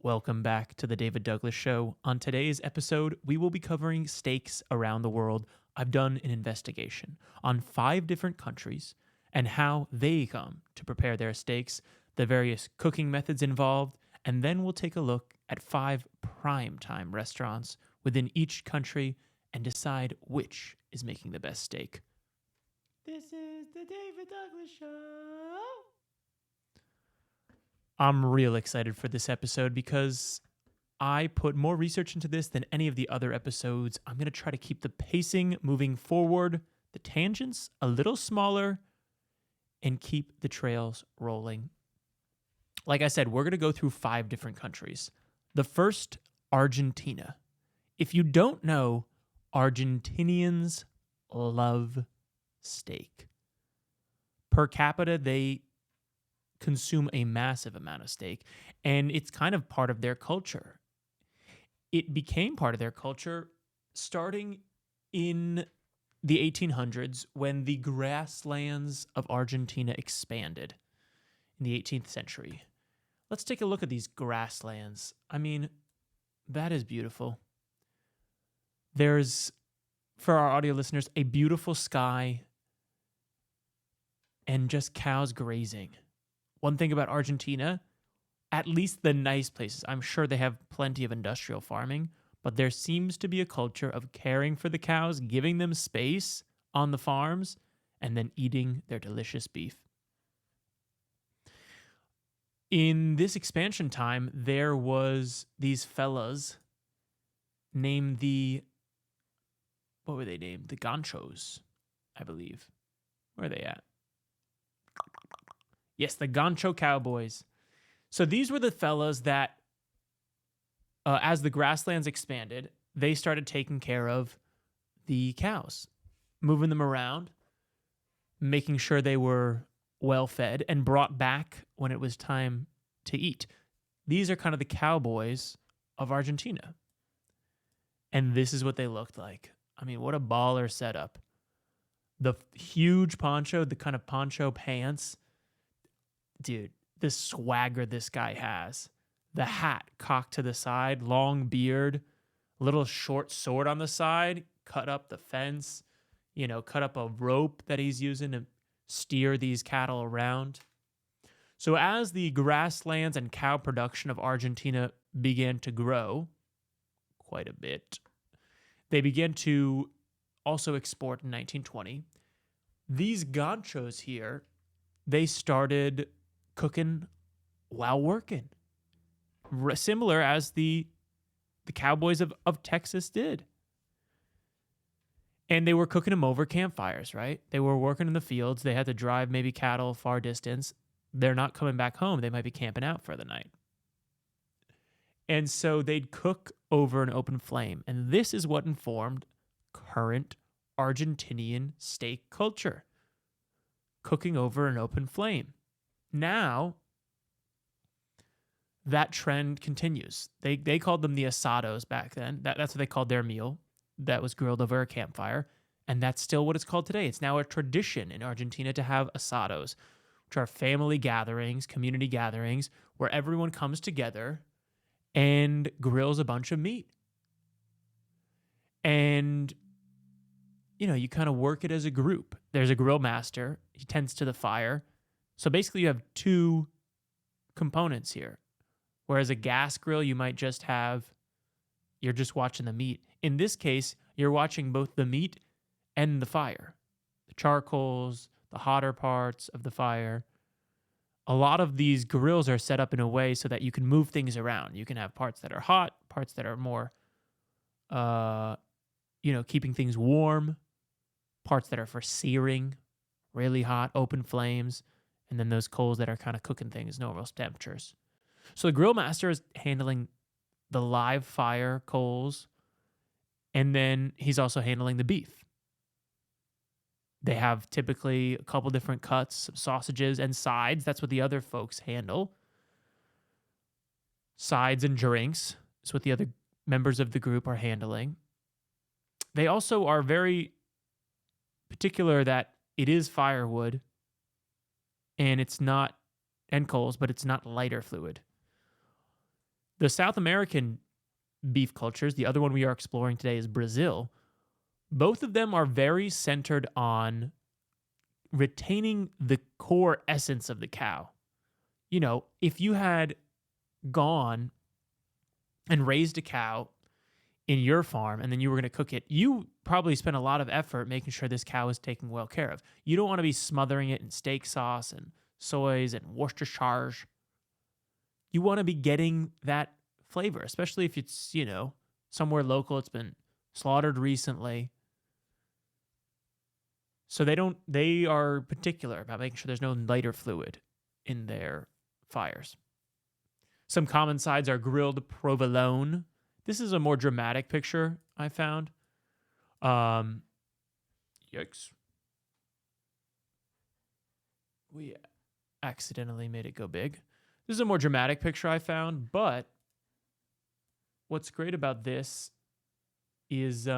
Welcome back to the David Douglas Show. On today's episode, we will be covering steaks around the world. I've done an investigation on 5 different countries and how they come to prepare their steaks, the various cooking methods involved, and then we'll take a look at 5 primetime restaurants within each country and decide which is making the best steak. This is the David Douglas Show. I'm real excited for this episode because I put more research into this than any of the other episodes. I'm going to try to keep the pacing moving forward, the tangents a little smaller, and keep the trails rolling. Like I said, we're going to go through 5 different countries. The first, Argentina. If you don't know, Argentinians love steak. Per capita, they consume a massive amount of steak, and it's kind of part of their culture. It became part of their culture starting in the 1800s when the grasslands of Argentina expanded in the 18th century. Let's take a look at these grasslands. I mean, that is beautiful. There's, for our audio listeners, a beautiful sky and just cows grazing. One thing about Argentina, at least the nice places, I'm sure they have plenty of industrial farming, but there seems to be a culture of caring for the cows, giving them space on the farms, and then eating their delicious beef. In this expansion time, there was these fellas named what were they named? The Ganchos, I believe. Where are they at? Yes, the Gancho Cowboys. So these were the fellas that, as the grasslands expanded, they started taking care of the cows, moving them around, making sure they were well fed, and brought back when it was time to eat. These are kind of the cowboys of Argentina. And this is what they looked like. I mean, what a baller setup. The huge poncho, the kind of poncho pants. Dude, the swagger this guy has. The hat cocked to the side, long beard, little short sword on the side, cut up the fence, cut up a rope that he's using to steer these cattle around. So as the grasslands and cow production of Argentina began to grow quite a bit, they began to also export in 1920. These ganchos here, they started cooking while working, similar as the cowboys of Texas did. And they were cooking them over campfires, right? They were working in the fields. They had to drive maybe cattle far distance. They're not coming back home. They might be camping out for the night. And so they'd cook over an open flame. And this is what informed current Argentinian steak culture. Cooking over an open flame. Now, that trend continues. They called them the asados back then. That's what they called their meal that was grilled over a campfire. And that's still what it's called today. It's now a tradition in Argentina to have asados, which are family gatherings, community gatherings, where everyone comes together and grills a bunch of meat. And, you kind of work it as a group. There's a grill master. He tends to the fire. So basically you have 2 components here. Whereas a gas grill, you might just you're just watching the meat. In this case, you're watching both the meat and the fire. The charcoals, the hotter parts of the fire. A lot of these grills are set up in a way so that you can move things around. You can have parts that are hot, parts that are more, keeping things warm, parts that are for searing, really hot, open flames, and then those coals that are kind of cooking things normal temperatures. So the grill master is handling the live fire coals, and then he's also handling the beef. They have typically a couple different cuts, some sausages and sides. That's what the other folks handle. Sides and drinks is what the other members of the group are handling. They also are very particular that it is firewood and coals, but it's not lighter fluid. The South American beef cultures, the other one we are exploring today is Brazil. Both of them are very centered on retaining the core essence of the cow. You know, if you had gone and raised a cow in your farm and then you were going to cook it, you probably spent a lot of effort making sure this cow is taken well care of. You don't want to be smothering it in steak sauce and soys and Worcestershire. You want to be getting that flavor, especially if it's, you know, somewhere local. It's been slaughtered recently. So they are particular about making sure there's no lighter fluid in their fires. Some common sides are grilled provolone. This is a more dramatic picture I found. Yikes. We accidentally made it go big. This is a more dramatic picture I found, but what's great about this is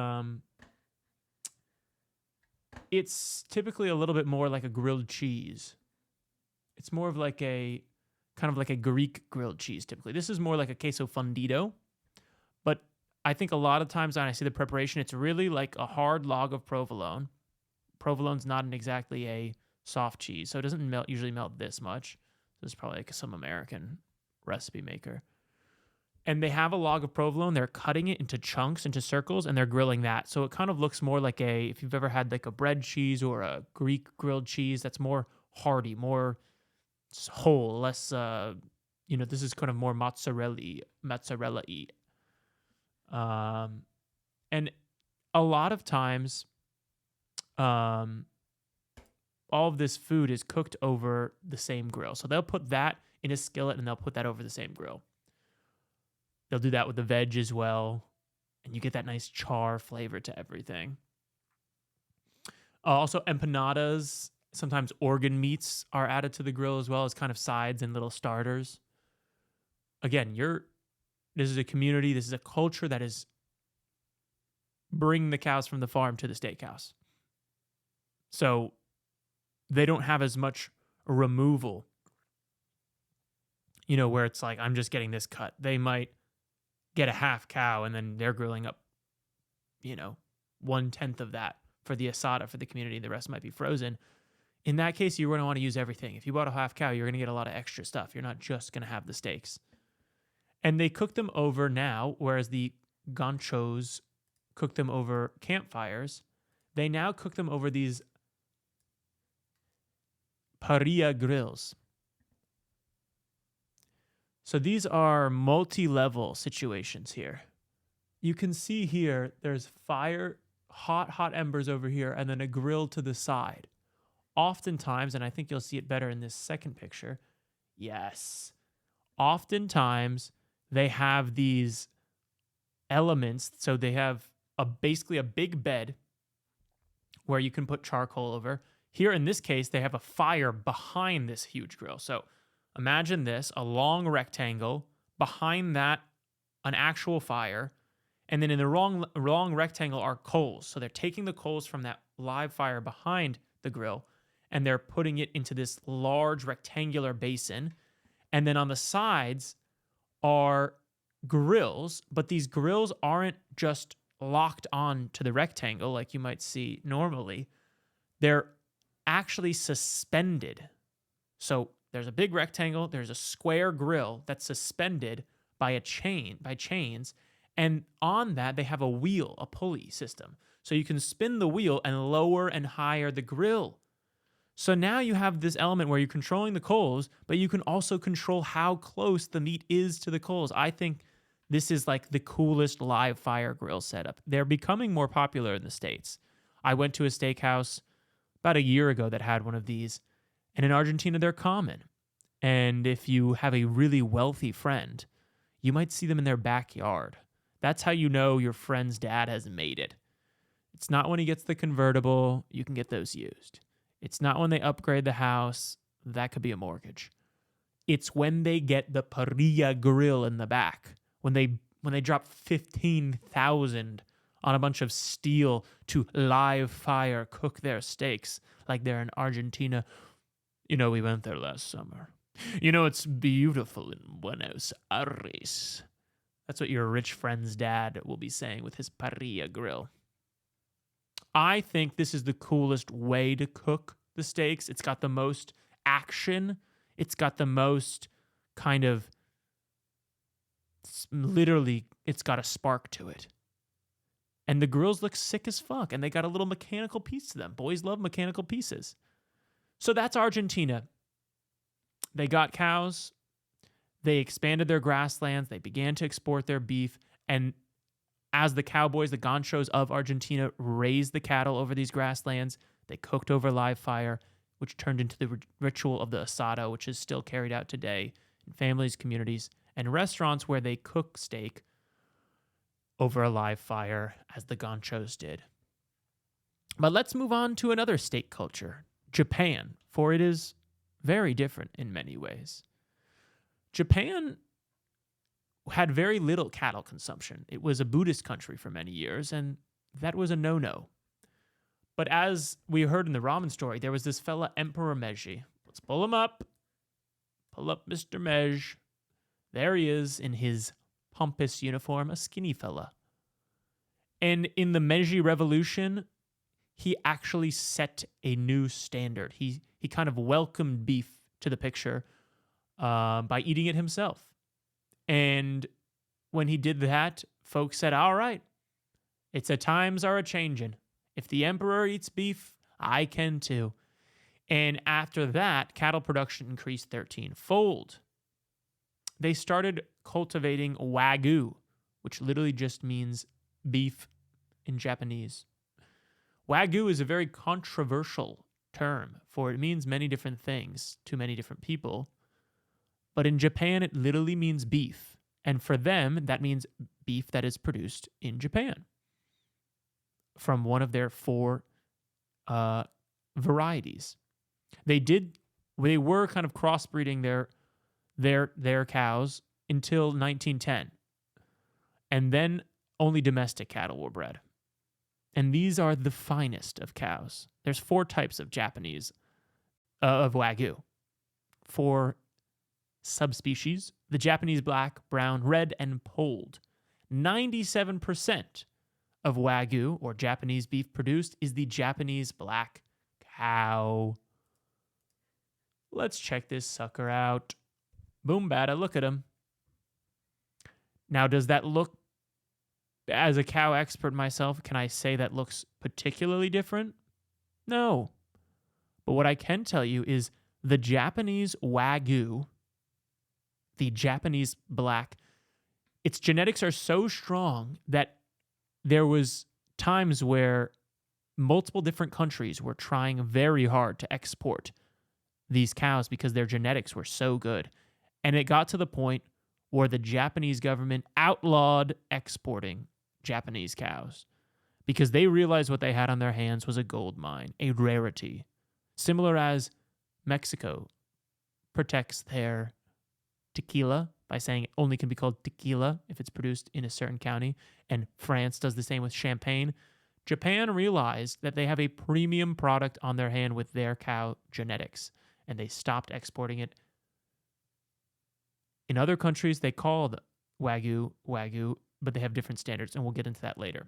it's typically a little bit more like a grilled cheese. It's more of like a kind of like a Greek grilled cheese typically. This is more like a queso fundido, but I think a lot of times when I see the preparation, it's really like a hard log of provolone. Provolone's not exactly a soft cheese, so it doesn't usually melt this much. This is probably like some American recipe maker. And they have a log of provolone. They're cutting it into chunks, into circles, and they're grilling that. So it kind of looks more like if you've ever had like a bread cheese or a Greek grilled cheese, that's more hearty, more whole, less, this is kind of more mozzarella-y. And a lot of times, all of this food is cooked over the same grill. So they'll put that in a skillet and they'll put that over the same grill. They'll do that with the veg as well. And you get that nice char flavor to everything. Also, empanadas, sometimes organ meats are added to the grill as well as kind of sides and little starters. Again, this is a community, this is a culture that is bringing the cows from the farm to the steakhouse. So they don't have as much removal, where it's like, I'm just getting this cut. They might get a half cow and then they're grilling up, 1/10 of that for the asada for the community. The rest might be frozen. In that case, you're going to want to use everything. If you bought a half cow, you're going to get a lot of extra stuff. You're not just going to have the steaks. And they cook them over now, whereas the ganchos cook them over campfires. They now cook them over these parrilla grills. So these are multi-level situations here. You can see here, there's fire, hot embers over here, and then a grill to the side. Oftentimes, and I think you'll see it better in this second picture, yes. Oftentimes, they have these elements. So they have basically a big bed where you can put charcoal over. Here in this case, they have a fire behind this huge grill. So imagine this, a long rectangle, behind that an actual fire, and then in the long rectangle are coals. So they're taking the coals from that live fire behind the grill, and they're putting it into this large rectangular basin. And then on the sides are grills, but these grills aren't just locked on to the rectangle like you might see normally. They're actually suspended. So there's a big rectangle, there's a square grill that's suspended by chains, and on that they have a wheel, a pulley system. So you can spin the wheel and lower and higher the grill. So now you have this element where you're controlling the coals, but you can also control how close the meat is to the coals. I think this is like the coolest live fire grill setup. They're becoming more popular in the States. I went to a steakhouse about a year ago that had one of these, and in Argentina, they're common. And if you have a really wealthy friend, you might see them in their backyard. That's how you know your friend's dad has made it. It's not when he gets the convertible, you can get those used. It's not when they upgrade the house, that could be a mortgage. It's when they get the parrilla grill in the back, when they drop $15,000 on a bunch of steel to live fire cook their steaks like they're in Argentina. We went there last summer. It's beautiful in Buenos Aires. That's what your rich friend's dad will be saying with his parrilla grill. I think this is the coolest way to cook the steaks. It's got the most action. It's got the most kind of literally, it's got a spark to it. And the grills look sick as fuck, and they got a little mechanical piece to them. Boys love mechanical pieces. So that's Argentina. They got cows. They expanded their grasslands. They began to export their beef. And as the cowboys, the ganchos of Argentina, raised the cattle over these grasslands, they cooked over live fire, which turned into the ritual of the asado, which is still carried out today in families, communities, and restaurants where they cook steak over a live fire, as the ganchos did. But let's move on to another steak culture, Japan, for it is very different in many ways. Japan had very little cattle consumption. It was a Buddhist country for many years, and that was a no-no. But as we heard in the ramen story, there was this fella, Emperor Meiji. Let's pull him up. Pull up Mr. Mej. There he is in his pompous uniform, a skinny fella. And in the Meiji Revolution, he actually set a new standard. He kind of welcomed beef to the picture by eating it himself. And when he did that, folks said, all right, it's a times are a-changin'. If the emperor eats beef, I can too. And after that, cattle production increased 13-fold. They started cultivating Wagyu, which literally just means beef in Japanese. Wagyu is a very controversial term, for it means many different things to many different people. But in Japan, it literally means beef. And for them, that means beef that is produced in Japan from one of their 4 varieties. They were kind of crossbreeding their cows until 1910. And then only domestic cattle were bred. And these are the finest of cows. There's 4 types of Japanese, of Wagyu. 4 subspecies: the Japanese black, brown, red, and polled. 97% of Wagyu, or Japanese beef produced, is the Japanese black cow. Let's check this sucker out. Boom, bada, look at him. Now, does that look, as a cow expert myself, can I say that looks particularly different? No. But what I can tell you is the Japanese Wagyu, the Japanese black, its genetics are so strong that there was times where multiple different countries were trying very hard to export these cows because their genetics were so good. And it got to the point where the Japanese government outlawed exporting Japanese cows because they realized what they had on their hands was a gold mine, a rarity. Similar as Mexico protects their tequila by saying it only can be called tequila if it's produced in a certain county, and France does the same with champagne. Japan realized that they have a premium product on their hand with their cow genetics, and they stopped exporting it. In other countries, they call the Wagyu, but they have different standards, and we'll get into that later.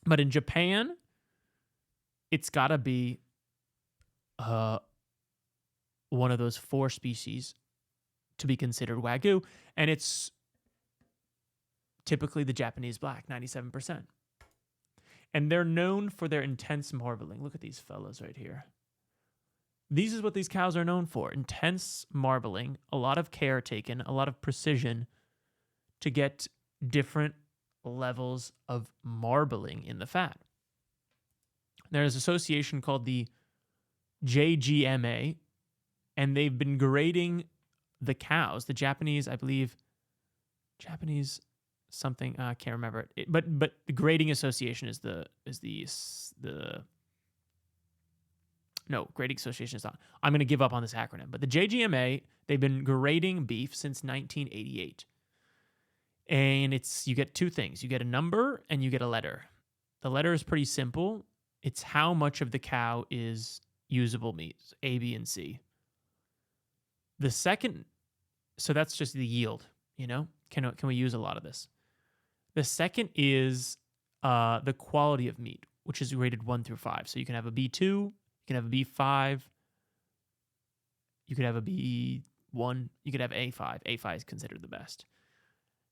But in Japan, it's got to be one of those 4 species to be considered Wagyu, and it's typically the Japanese black, 97%. And they're known for their intense marbling. Look at these fellas right here. These is what these cows are known for. Intense marbling, a lot of care taken, a lot of precision to get different levels of marbling in the fat. There's an association called the JGMA, and they've been grading the cows, the Japanese, I believe, Japanese something, I can't remember it. But the grading association is the no, grading association is not. I'm going to give up on this acronym. But the JGMA, they've been grading beef since 1988. And you get 2 things. You get a number and you get a letter. The letter is pretty simple. It's how much of the cow is usable meat, A, B, and C. The second, so that's just the yield, Can we use a lot of this? The second is the quality of meat, which is rated 1 through 5. So you can have a B2, you can have a B5, you could have a B1, you could have A5. A5 is considered the best.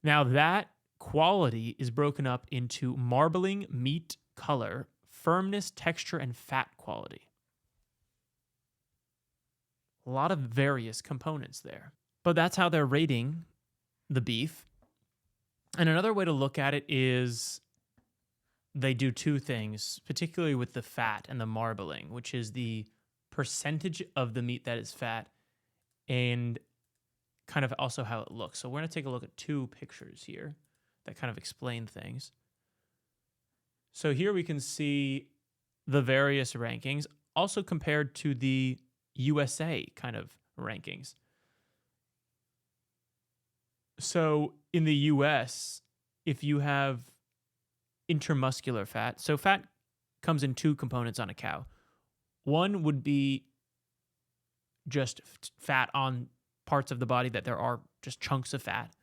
Now that quality is broken up into marbling, meat, color, firmness, texture, and fat quality. A lot of various components there. But that's how they're rating the beef. And another way to look at it is they do two things, particularly with the fat and the marbling, which is the percentage of the meat that is fat and kind of also how it looks. So we're going to take a look at two pictures here that kind of explain things. So here we can see the various rankings, also compared to the USA kind of rankings. So in the US, if you have intramuscular fat, so fat comes in two components on a cow. One would be just fat on parts of the body that there are just chunks of fat,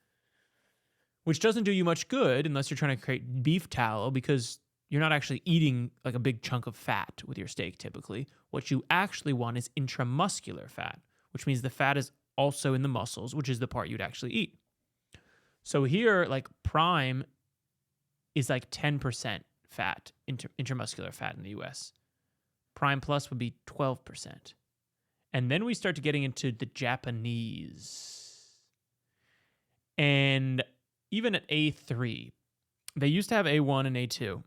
which doesn't do you much good unless you're trying to create beef tallow, because you're not actually eating like a big chunk of fat with your steak typically. What you actually want is intramuscular fat, which means the fat is also in the muscles, which is the part you'd actually eat. So here, like prime is like 10% fat, intramuscular fat in the US. Prime plus would be 12%. And then we start to getting into the Japanese. And even at A3, they used to have A1 and A2.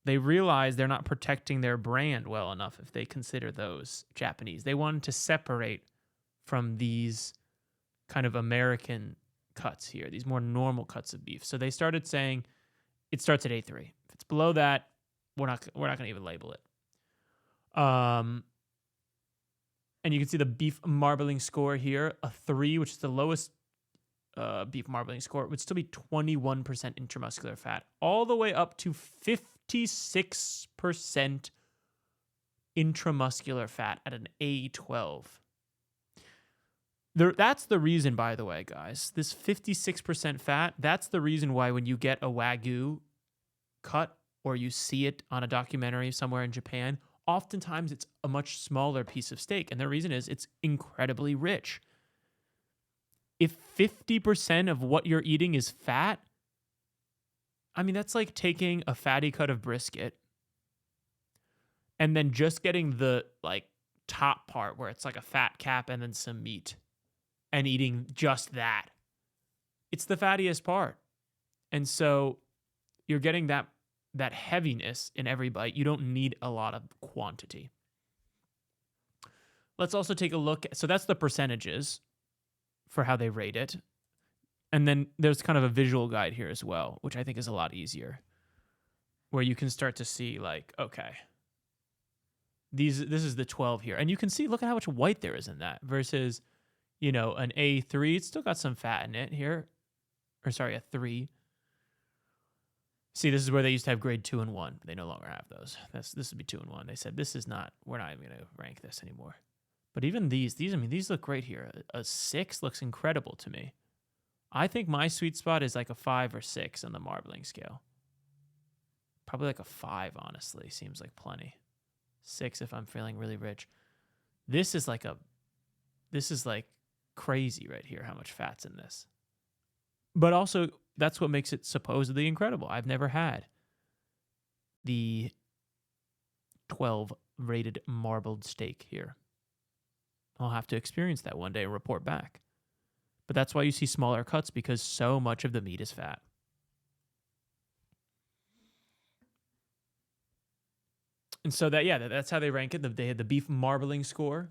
They realized they're not protecting their brand well enough if they consider those Japanese. They wanted to separate from these kind of American cuts here, these more normal cuts of beef. So they started saying it starts at A3. If it's below that, we're not going to even label it. And you can see the beef marbling score here, a 3, which is the lowest beef marbling score, would still be 21% intramuscular fat, all the way up to 56% intramuscular fat at an A12. That's the reason, by the way, guys. This 56% fat, that's the reason why when you get a Wagyu cut or you see it on a documentary somewhere in Japan, oftentimes it's a much smaller piece of steak. And the reason is it's incredibly rich. If 50% of what you're eating is fat, I mean, that's like taking a fatty cut of brisket and then just getting the like top part where it's like a fat cap and then some meat and eating just that. It's the fattiest part. And so you're getting that heaviness in every bite. You don't need a lot of quantity. Let's also take a look. So that's the percentages for how they rate it. And then there's kind of a visual guide here as well, which I think is a lot easier, where you can start to see like, okay, this is the 12 here. And you can see, look at how much white there is in that versus, you know, an A3. It's still got some fat in it here. Or sorry, a 3. See, this is where they used to have grade 2 and 1. They no longer have those. This would be 2 and 1. They said, we're not even going to rank this anymore. But even these look great here. A 6 looks incredible to me. I think my sweet spot is like a 5 or 6 on the marbling scale. Probably like a 5, honestly. Seems like plenty. 6 if I'm feeling really rich. This is like crazy right here, how much fat's in this. But also, that's what makes it supposedly incredible. I've never had the 12 rated marbled steak here. I'll have to experience that one day and report back. But that's why you see smaller cuts, because so much of the meat is fat. And so that's how they rank it. They had the beef marbling score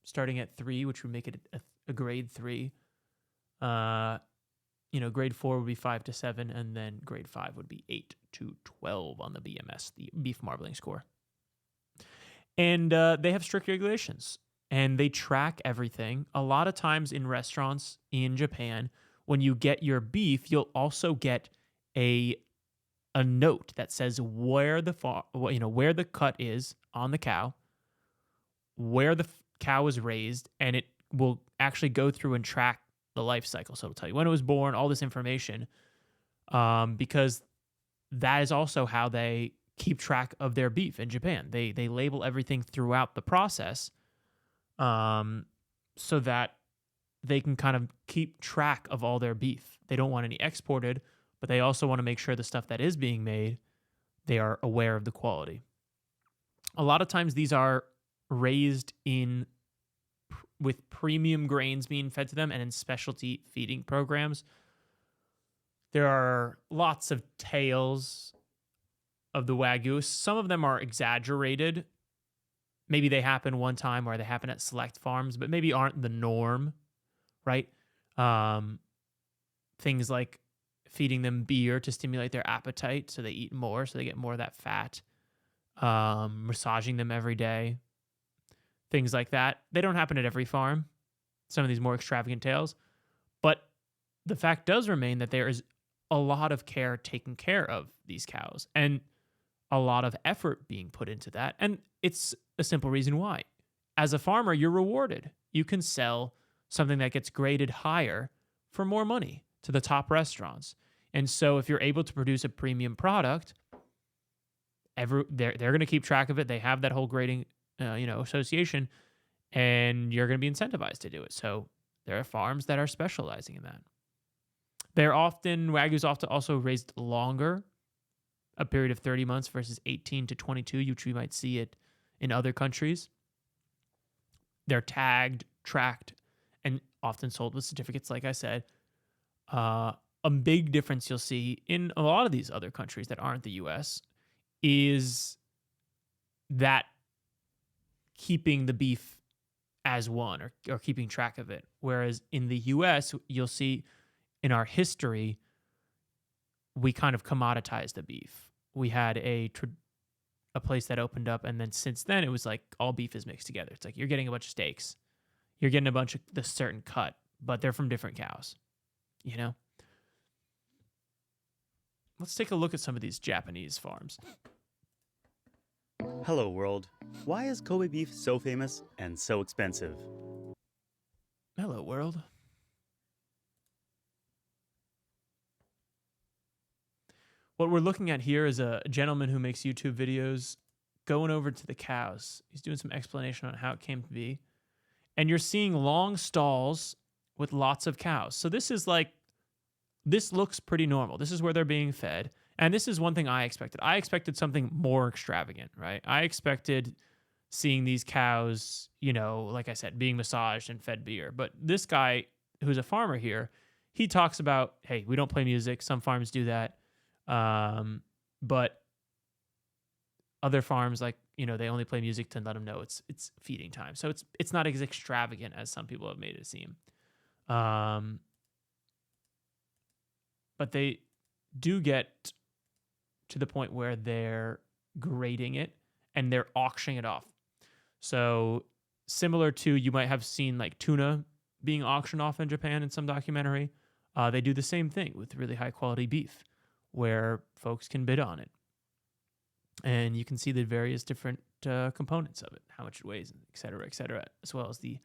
starting at 3, which would make it a grade 3. Grade 4 would be 5 to 7, and then grade 5 would be 8 to 12 on the BMS, the beef marbling score. And they have strict regulations, and they track everything. A lot of times in restaurants in Japan, when you get your beef, you'll also get a note that says where the cut is on the cow, where the cow is raised, and it will actually go through and track the life cycle. So it'll tell you when it was born, all this information, because that is also how they keep track of their beef in Japan. They label everything throughout the process, so that they can kind of keep track of all their beef. They don't want any exported, but they also want to make sure the stuff that is being made, they are aware of the quality. A lot of times these are raised in with premium grains being fed to them and in specialty feeding programs. There are lots of tales of the Wagyu. Some of them are exaggerated. Maybe they happen one time or they happen at select farms, but maybe aren't the norm, right? Things like feeding them beer to stimulate their appetite so they eat more, so they get more of that fat. Massaging them every day. Things like that. They don't happen at every farm, some of these more extravagant tales. But the fact does remain that there is a lot of care taken care of these cows and a lot of effort being put into that. And it's a simple reason why. As a farmer, you're rewarded. You can sell something that gets graded higher for more money to the top restaurants. And so if you're able to produce a premium product, they're going to keep track of it. They have that whole grading association, and you're going to be incentivized to do it. So there are farms that are specializing in that. Wagyu is often also raised longer, a period of 30 months versus 18 to 22, which we might see it in other countries. They're tagged, tracked, and often sold with certificates, like I said. A big difference you'll see in a lot of these other countries that aren't the U.S. is that keeping the beef as one or keeping track of it. Whereas in the U.S., you'll see in our history, we kind of commoditized the beef. We had a place that opened up, and then since then, it was like all beef is mixed together. It's like you're getting a bunch of steaks. You're getting a bunch of the certain cut, but they're from different cows, Let's take a look at some of these Japanese farms. Hello world. Why is Kobe beef so famous and so expensive? Hello world. What we're looking at here is a gentleman who makes YouTube videos going over to the cows. He's doing some explanation on how it came to be. And you're seeing long stalls with lots of cows. So this looks pretty normal. This is where they're being fed. And this is one thing I expected. I expected something more extravagant, right? I expected seeing these cows, like I said, being massaged and fed beer. But this guy, who's a farmer here, he talks about, hey, we don't play music. Some farms do that. But other farms, they only play music to let them know it's feeding time. So it's not as extravagant as some people have made it seem. But they do get to the point where they're grading it and they're auctioning it off. So similar to, you might have seen like tuna being auctioned off in Japan in some documentary. They do the same thing with really high quality beef where folks can bid on it. And you can see the various different components of it, how much it weighs, et cetera, as well as the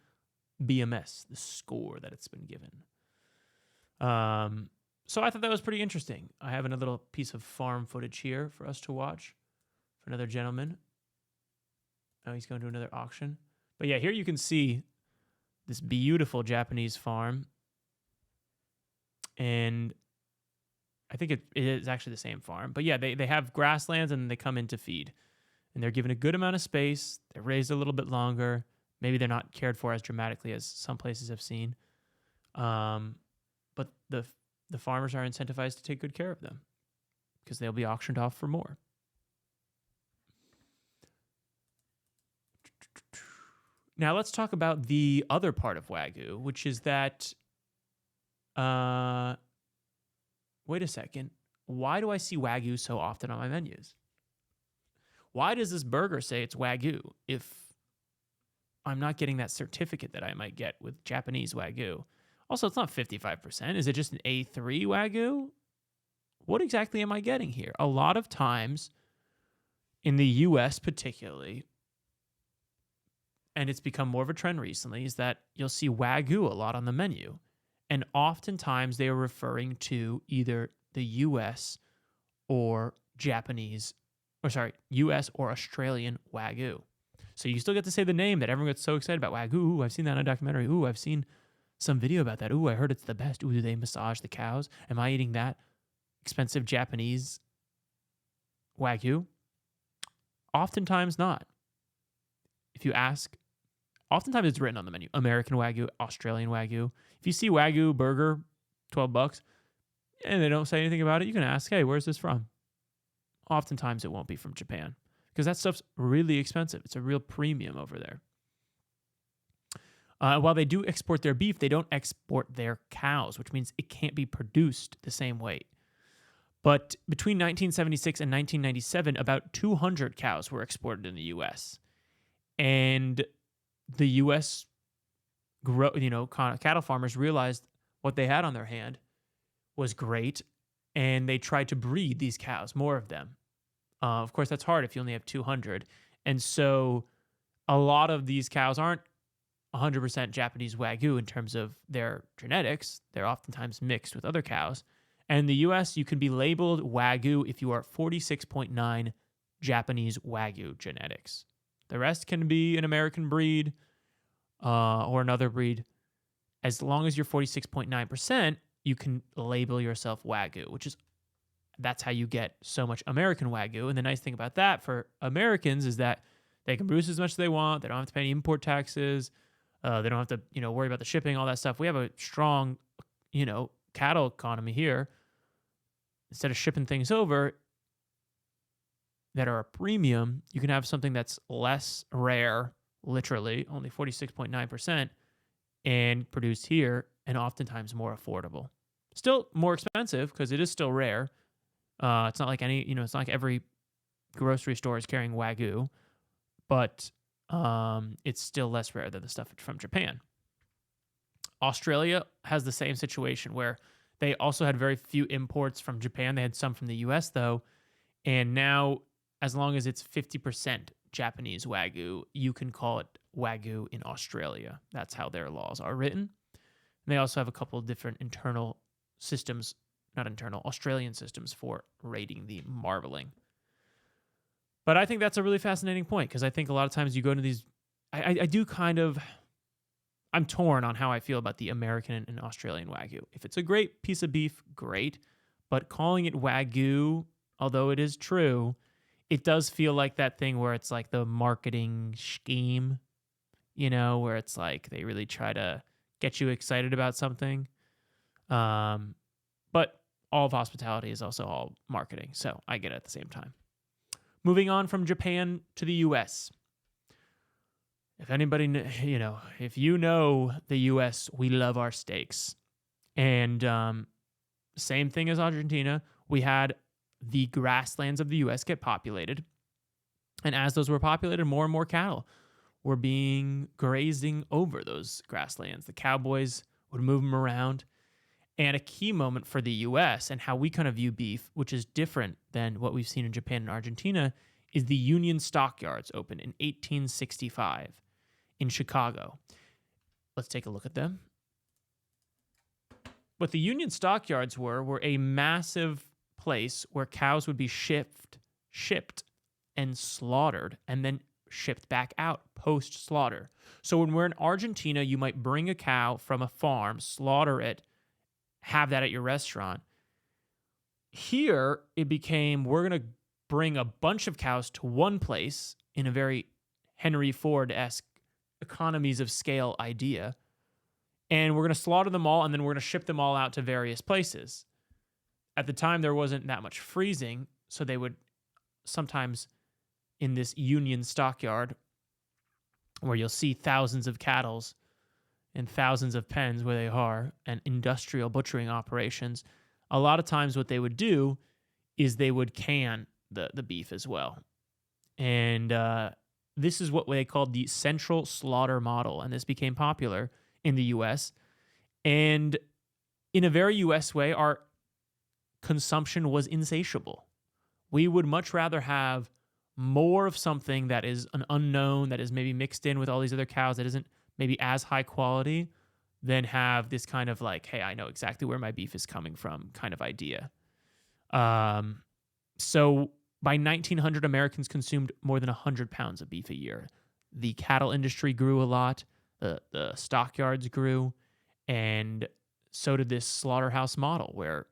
BMS, the score that it's been given. So I thought that was pretty interesting. I have another little piece of farm footage here for us to watch for another gentleman. Oh, he's going to another auction. But yeah, here you can see this beautiful Japanese farm. And I think it is actually the same farm. But yeah, they have grasslands and they come in to feed. And they're given a good amount of space. They're raised a little bit longer. Maybe they're not cared for as dramatically as some places have seen. But the farmers are incentivized to take good care of them because they'll be auctioned off for more. Now let's talk about the other part of Wagyu, which is that, wait a second, why do I see Wagyu so often on my menus? Why does this burger say it's Wagyu if I'm not getting that certificate that I might get with Japanese Wagyu? Also, it's not 55%. Is it just an A3 Wagyu? What exactly am I getting here? A lot of times, in the US particularly, and it's become more of a trend recently, is that you'll see Wagyu a lot on the menu. And oftentimes they are referring to either the US or US or Australian Wagyu. So you still get to say the name that everyone gets so excited about. Wagyu, ooh, I've seen that in a documentary. Ooh, I've seen some video about that. Ooh, I heard it's the best. Ooh, do they massage the cows? Am I eating that expensive Japanese Wagyu? Oftentimes not. If you ask, oftentimes it's written on the menu. American Wagyu, Australian Wagyu. If you see Wagyu burger, $12, and they don't say anything about it, you can ask, hey, where's this from? Oftentimes it won't be from Japan because that stuff's really expensive. It's a real premium over there. While they do export their beef, they don't export their cows, which means it can't be produced the same way. But between 1976 and 1997, about 200 cows were exported in the U.S. And the U.S. cattle farmers realized what they had on their hand was great, and they tried to breed these cows, more of them. Of course, that's hard if you only have 200. And so a lot of these cows aren't 100% Japanese Wagyu in terms of their genetics. They're oftentimes mixed with other cows. And in the U.S., you can be labeled Wagyu if you are 46.9 Japanese Wagyu genetics. The rest can be an American breed or another breed. As long as you're 46.9%, you can label yourself Wagyu, that's how you get so much American Wagyu. And the nice thing about that for Americans is that they can produce as much as they want. They don't have to pay any import taxes. They don't have to, worry about the shipping, all that stuff. We have a strong, cattle economy here. Instead of shipping things over that are a premium, you can have something that's less rare, literally only 46.9%, and produced here, and oftentimes more affordable. Still more expensive because it is still rare. It's not like it's not like every grocery store is carrying Wagyu, but it's still less rare than the stuff from Japan. Australia has the same situation where they also had very few imports from Japan. They had some from the US though. And now, as long as it's 50% Japanese Wagyu, you can call it Wagyu in Australia. That's how their laws are written. And they also have a couple of different Australian systems for rating the marbling. But I think that's a really fascinating point because I think a lot of times you go into these, I'm torn on how I feel about the American and Australian Wagyu. If it's a great piece of beef, great. But calling it Wagyu, although it is true, it does feel like that thing where it's like the marketing scheme, where it's like they really try to get you excited about something. But all of hospitality is also all marketing, so I get it at the same time. Moving on from Japan to the U.S. If anybody, if you know the U.S., we love our steaks. And same thing as Argentina, we had the grasslands of the U.S. get populated. And as those were populated, more and more cattle were grazing over those grasslands. The cowboys would move them around. And a key moment for the U.S. and how we kind of view beef, which is different than what we've seen in Japan and Argentina, is the Union Stockyards opened in 1865 in Chicago. Let's take a look at them. What the Union Stockyards were a massive place where cows would be shipped, and slaughtered, and then shipped back out post-slaughter. So when we're in Argentina, you might bring a cow from a farm, slaughter it, have that at your restaurant. Here, it became, we're going to bring a bunch of cows to one place in a very Henry Ford-esque economies of scale idea, and we're going to slaughter them all, and then we're going to ship them all out to various places. At the time, there wasn't that much freezing, so they would sometimes, in this Union Stockyard, where you'll see thousands of cattle and thousands of pens where they are, and industrial butchering operations, a lot of times what they would do is they would can the beef as well. And this is what they called the central slaughter model, and this became popular in the U.S. And in a very U.S. way, our consumption was insatiable. We would much rather have more of something that is an unknown, that is maybe mixed in with all these other cows, that isn't maybe as high quality, then have this kind of like, hey, I know exactly where my beef is coming from kind of idea. So by 1900, Americans consumed more than 100 pounds of beef a year. The cattle industry grew a lot, the stockyards grew, and so did this slaughterhouse model where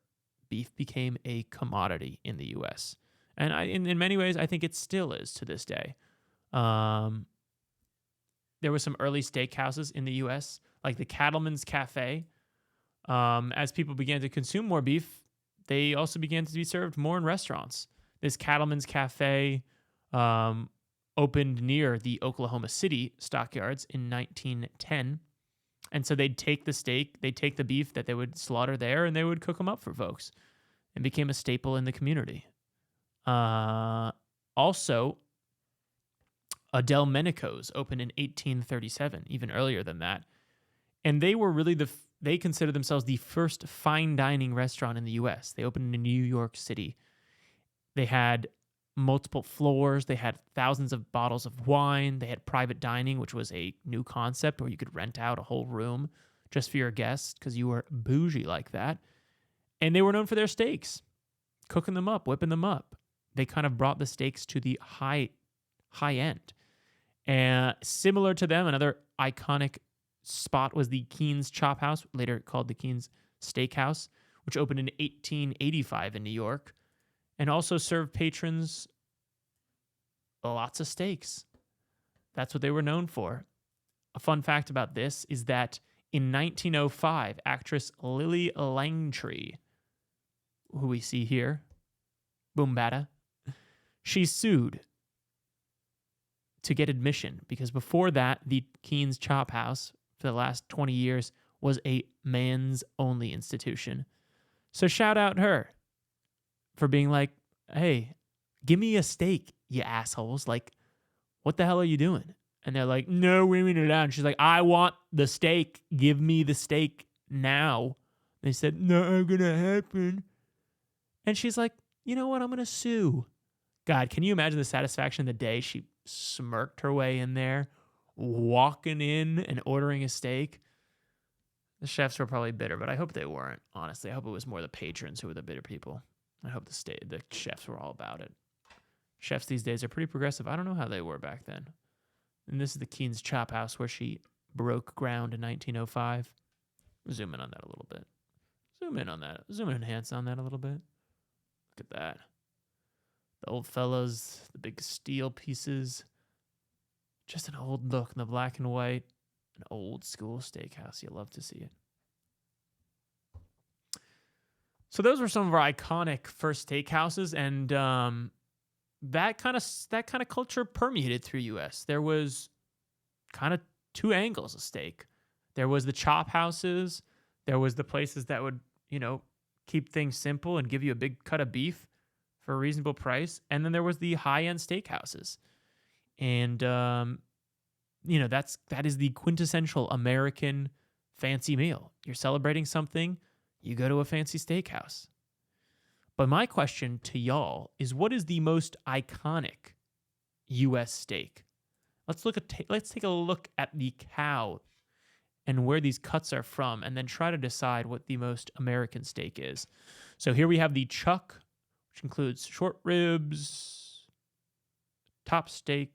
beef became a commodity in the U.S. And in many ways, I think it still is to this day. There were some early steakhouses in the U.S., like the Cattleman's Cafe. As people began to consume more beef, they also began to be served more in restaurants. This Cattleman's Cafe opened near the Oklahoma City stockyards in 1910. And so they'd take the beef that they would slaughter there, and they would cook them up for folks. It became a staple in the community. Also, Delmenico's opened in 1837, even earlier than that. And they were really they considered themselves the first fine dining restaurant in the U.S. They opened in New York City. They had multiple floors. They had thousands of bottles of wine. They had private dining, which was a new concept where you could rent out a whole room just for your guests because you were bougie like that. And they were known for their steaks, cooking them up, whipping them up. They kind of brought the steaks to the high end. And similar to them, another iconic spot was the Keen's Chop House, later called the Keen's Steakhouse, which opened in 1885 in New York, and also served patrons lots of steaks. That's what they were known for. A fun fact about this is that in 1905, actress Lily Langtry, who we see here, boom bada, she sued to get admission because before that, the Keen's Chop House for the last 20 years was a man's only institution. So shout out her for being like, hey, give me a steak, you assholes. Like, what the hell are you doing? And they're like, no, women allowed. And she's like, I want the steak. Give me the steak now. They said, not gonna happen. And she's like, you know what? I'm gonna sue. God, can you imagine the satisfaction of the day she smirked her way in there, walking in and ordering a steak? The chefs were probably bitter, but I hope they weren't, honestly. I hope it was more the patrons who were the bitter people. I hope the chefs were all about it. Chefs these days are pretty progressive. I don't know how they were back then. And this is the Keen's Chop House where she broke ground in 1905. Zoom in on that a little bit. Zoom in on that. Zoom and enhance on that a little bit. Look at that. The old fellas, the big steel pieces. Just an old look in the black and white. An old school steakhouse. You love to see it. So those were some of our iconic first steakhouses, and that kind of culture permeated through U.S. There was kind of two angles of steak. There was the chop houses. There was the places that would, keep things simple and give you a big cut of beef for a reasonable price. And then there was the high-end steakhouses. And, that is the quintessential American fancy meal. You're celebrating something, you go to a fancy steakhouse. But my question to y'all is, what is the most iconic U.S. steak? Let's take a look at the cow and where these cuts are from, and then try to decide what the most American steak is. So here we have the chuck, which includes short ribs, top steak.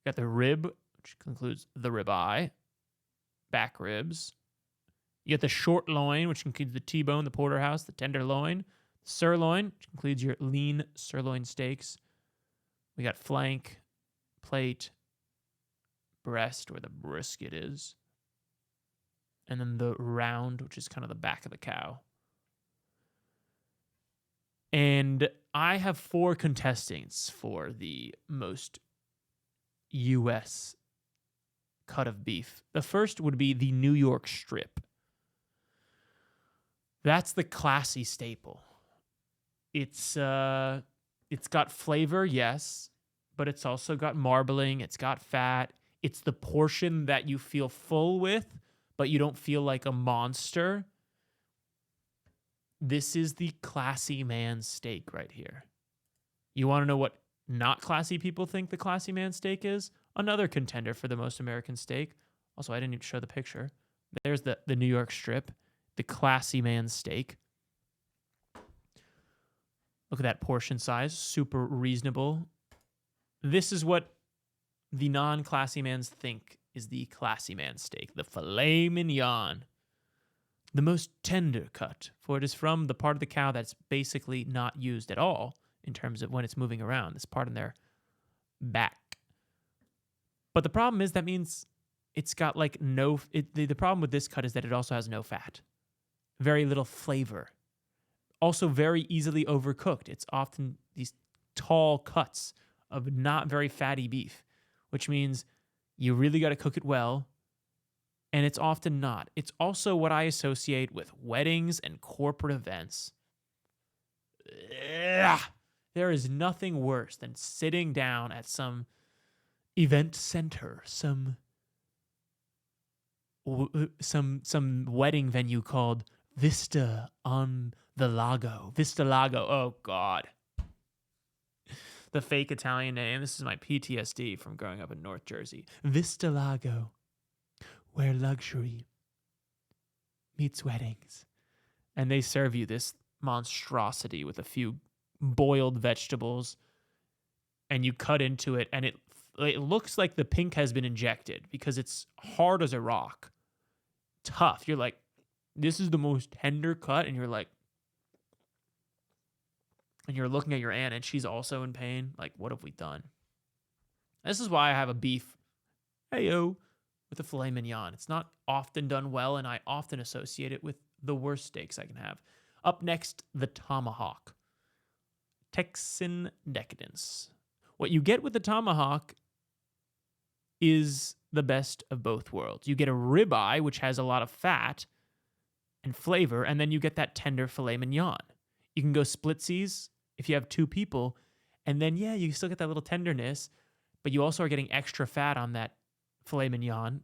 Got the rib, which includes the ribeye, back ribs. You get the short loin, which includes the T-bone, the porterhouse, the tenderloin, sirloin, which includes your lean sirloin steaks. We got flank, plate, breast, where the brisket is, and then the round, which is kind of the back of the cow. And I have 4 contestants for the most U.S. cut of beef. The first would be the New York strip. That's the classy staple. It's got flavor, yes, but it's also got marbling, it's got fat. It's the portion that you feel full with, but you don't feel like a monster. This is the classy man steak right here. You want to know what not classy people think the classy man steak is? Another contender for the most American steak. Also, I didn't even show the picture. There's the New York strip, the classy man steak. Look at that portion size, super reasonable. This is what the non-classy mans think is the classy man steak, the filet mignon. The most tender cut, for it is from the part of the cow that's basically not used at all in terms of when it's moving around, this part in their back. But the problem is that means it's got like the problem with this cut is that it also has no fat, very little flavor. Also very easily overcooked. It's often these tall cuts of not very fatty beef, which means you really got to cook it well, and it's often not. It's also what I associate with weddings and corporate events. Ugh. There is nothing worse than sitting down at some event center, some wedding venue called Vista on the Lago. Vista Lago. Oh, God. The fake Italian name. This is my PTSD from growing up in North Jersey. Vista Lago, where luxury meets weddings. And they serve you this monstrosity with a few boiled vegetables, and you cut into it, and it looks like the pink has been injected because it's hard as a rock. Tough. You're like, this is the most tender cut, and you're like, and you're looking at your aunt, and she's also in pain. Like, what have we done? This is why I have a beef, hey-yo, with a filet mignon. It's not often done well, and I often associate it with the worst steaks I can have. Up next, the tomahawk. Texan decadence. What you get with the tomahawk is the best of both worlds. You get a ribeye, which has a lot of fat and flavor, and then you get that tender filet mignon. You can go splitsies if you have two people, and then, yeah, you still get that little tenderness, but you also are getting extra fat on that filet mignon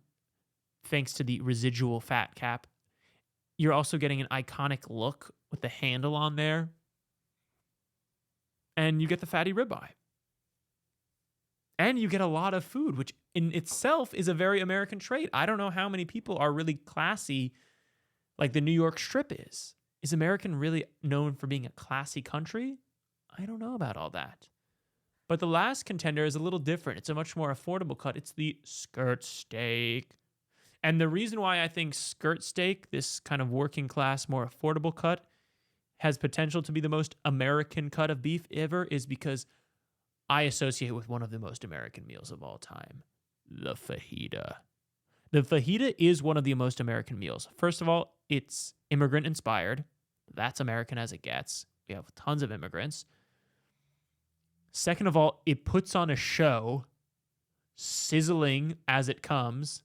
thanks to the residual fat cap. You're also getting an iconic look with the handle on there, and you get the fatty ribeye. And you get a lot of food, which in itself is a very American trait. I don't know how many people are really classy like the New York Strip is. Is American really known for being a classy country? I don't know about all that. But the last contender is a little different. It's a much more affordable cut. It's the skirt steak. And the reason why I think skirt steak, this kind of working class, more affordable cut, has potential to be the most American cut of beef ever is because I associate with one of the most American meals of all time, the fajita. The fajita is one of the most American meals. First of all, it's immigrant inspired. That's American as it gets. We have tons of immigrants. Second of all, it puts on a show, sizzling as it comes,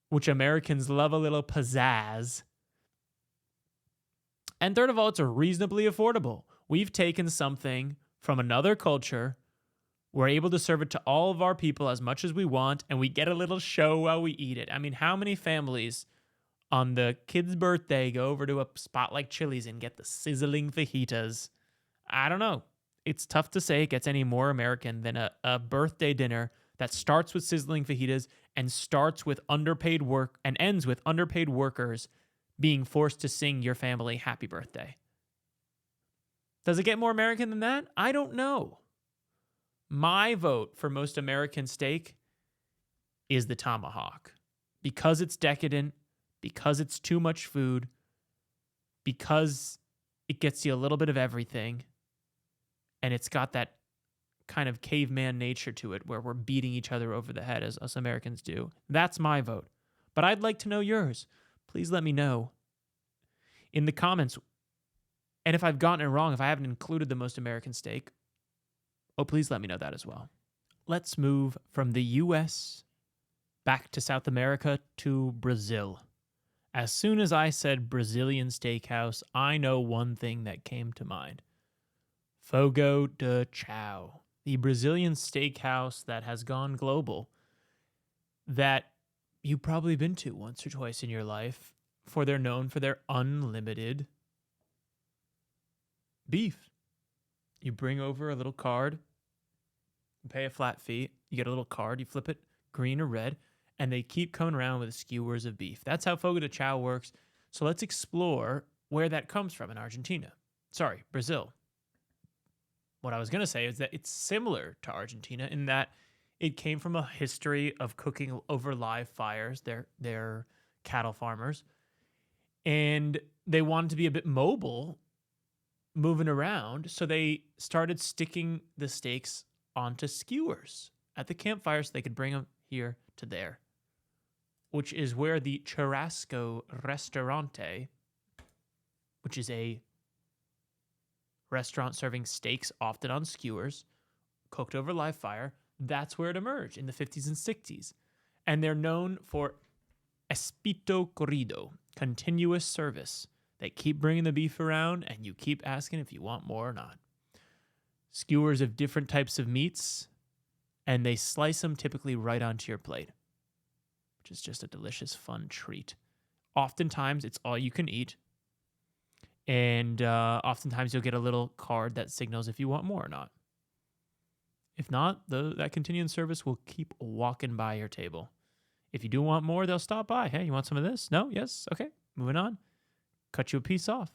which Americans love a little pizzazz. And third of all, it's reasonably affordable. We've taken something from another culture. We're able to serve it to all of our people as much as we want, and we get a little show while we eat it. I mean, how many families on the kid's birthday go over to a spot like Chili's and get the sizzling fajitas? I don't know. It's tough to say it gets any more American than a birthday dinner that starts with sizzling fajitas and starts with underpaid work and ends with underpaid workers being forced to sing your family happy birthday. Does it get more American than that? I don't know. My vote for most American steak is the tomahawk. Because it's decadent, because it's too much food, because it gets you a little bit of everything, and it's got that kind of caveman nature to it where we're beating each other over the head as us Americans do. That's my vote. But I'd like to know yours. Please let me know in the comments. And if I've gotten it wrong, if I haven't included the most American steak, please let me know that as well. Let's move from the U.S. back to South America to Brazil. As soon as I said Brazilian steakhouse, I know one thing that came to mind. Fogo de Chao, the Brazilian steakhouse that has gone global, that you've probably been to once or twice in your life, for they're known for their unlimited beef. You bring over a little card, you pay a flat fee, you get a little card, you flip it green or red, and they keep coming around with skewers of beef. That's how fogo de chao works. So let's explore where that comes from in Argentina. Sorry, Brazil. What I was going to say is that it's similar to Argentina in that it came from a history of cooking over live fires. They're cattle farmers. And they wanted to be a bit mobile, moving around. So they started sticking the steaks onto skewers at the campfire so they could bring them here to there, which is where the Churrasco Restaurante, which is a restaurant serving steaks often on skewers, cooked over live fire, that's where it emerged in the 50s and 60s. And they're known for espito corrido, continuous service. They keep bringing the beef around, and you keep asking if you want more or not. Skewers of different types of meats, and they slice them typically right onto your plate, which is just a delicious, fun treat. Oftentimes, it's all you can eat, and oftentimes you'll get a little card that signals if you want more or not. If not, that continuing service will keep walking by your table. If you do want more, they'll stop by. Hey, you want some of this? No? Yes? Okay. Moving on. Cut you a piece off.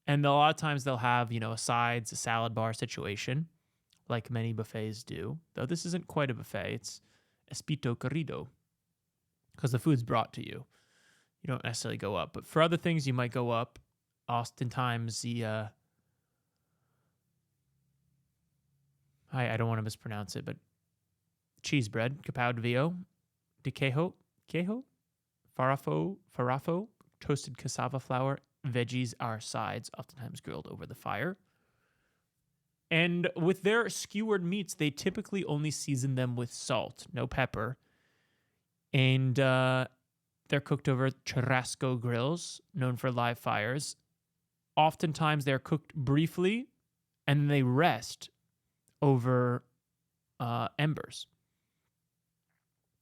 And a lot of times they'll have, a sides, a salad bar situation, like many buffets do. Though this isn't quite a buffet. It's espito corrido, because the food's brought to you. You don't necessarily go up. But for other things, you might go up. Oftentimes, I don't want to mispronounce it, but cheese bread, capão de vio, de queijo, farofo, toasted cassava flour, veggies are sides, oftentimes grilled over the fire. And with their skewered meats, they typically only season them with salt, no pepper. And they're cooked over churrasco grills, known for live fires. Oftentimes, they're cooked briefly, and then they rest over embers.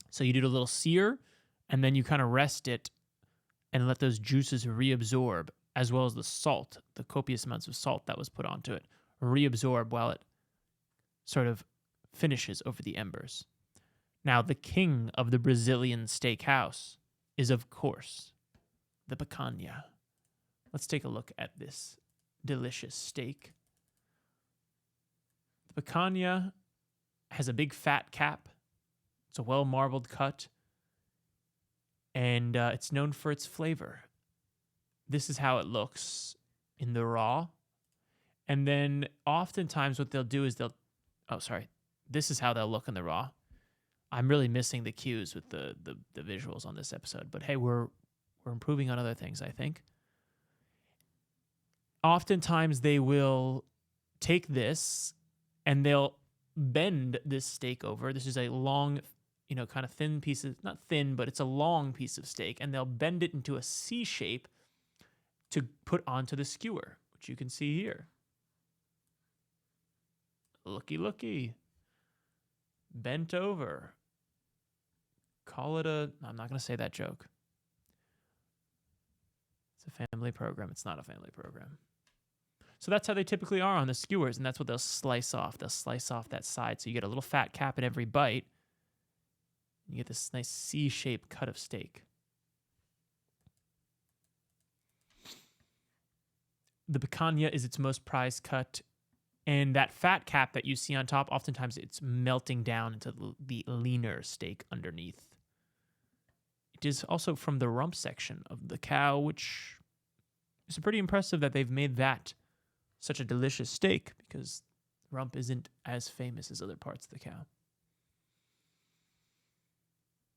So you do a little sear, and then you kind of rest it and let those juices reabsorb, as well as the salt, the copious amounts of salt that was put onto it, reabsorb while it sort of finishes over the embers. Now, the king of the Brazilian steakhouse is, of course, the picanha. Let's take a look at this delicious steak. The picanha has a big fat cap. It's a well-marbled cut, and it's known for its flavor. This is how it looks in the raw. And then oftentimes what they'll do is this is how they'll look in the raw. I'm really missing the cues with the visuals on this episode, but hey, we're improving on other things, I think. Oftentimes they will take this and they'll bend this steak over. This is a long, kind of thin piece of, not thin, but it's a long piece of steak, and they'll bend it into a C shape to put onto the skewer, which you can see here. Looky. Bent over. I'm not going to say that joke. It's a family program. It's not a family program. So that's how they typically are on the skewers, and that's what they'll slice off. They'll slice off that side, so you get a little fat cap in every bite. You get this nice C-shaped cut of steak. The picanha is its most prized cut, and that fat cap that you see on top, oftentimes it's melting down into the leaner steak underneath. It is also from the rump section of the cow, which is pretty impressive that they've made that such a delicious steak, because rump isn't as famous as other parts of the cow.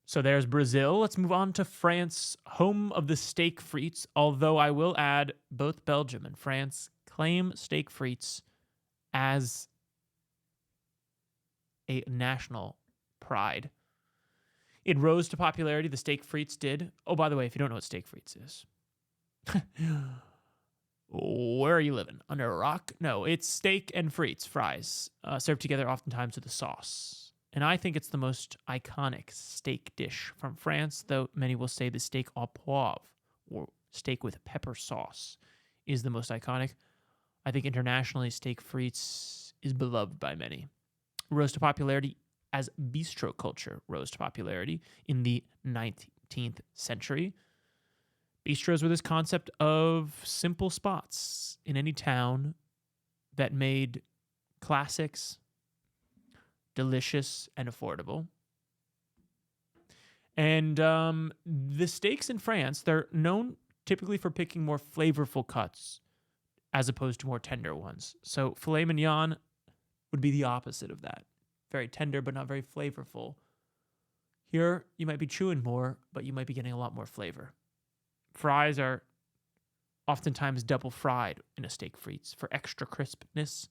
So there's Brazil. Let's move on to France, home of the steak frites, although I will add both Belgium and France claim steak frites as a national pride. It rose to popularity, the steak frites did. Oh, by the way, if you don't know what steak frites is, where are you living? Under a rock? No, it's steak and frites, fries, served together oftentimes with a sauce. And I think it's the most iconic steak dish from France, though many will say the steak au poivre, or steak with pepper sauce, is the most iconic. I think internationally, steak frites is beloved by many. Rose to popularity as bistro culture rose to popularity in the 19th century. Bistros were this concept of simple spots in any town that made classics delicious and affordable. And the steaks in France, they're known typically for picking more flavorful cuts as opposed to more tender ones. So filet mignon would be the opposite of that. Very tender, but not very flavorful. Here, you might be chewing more, but you might be getting a lot more flavor. Fries are oftentimes double fried in a steak frites for extra crispness.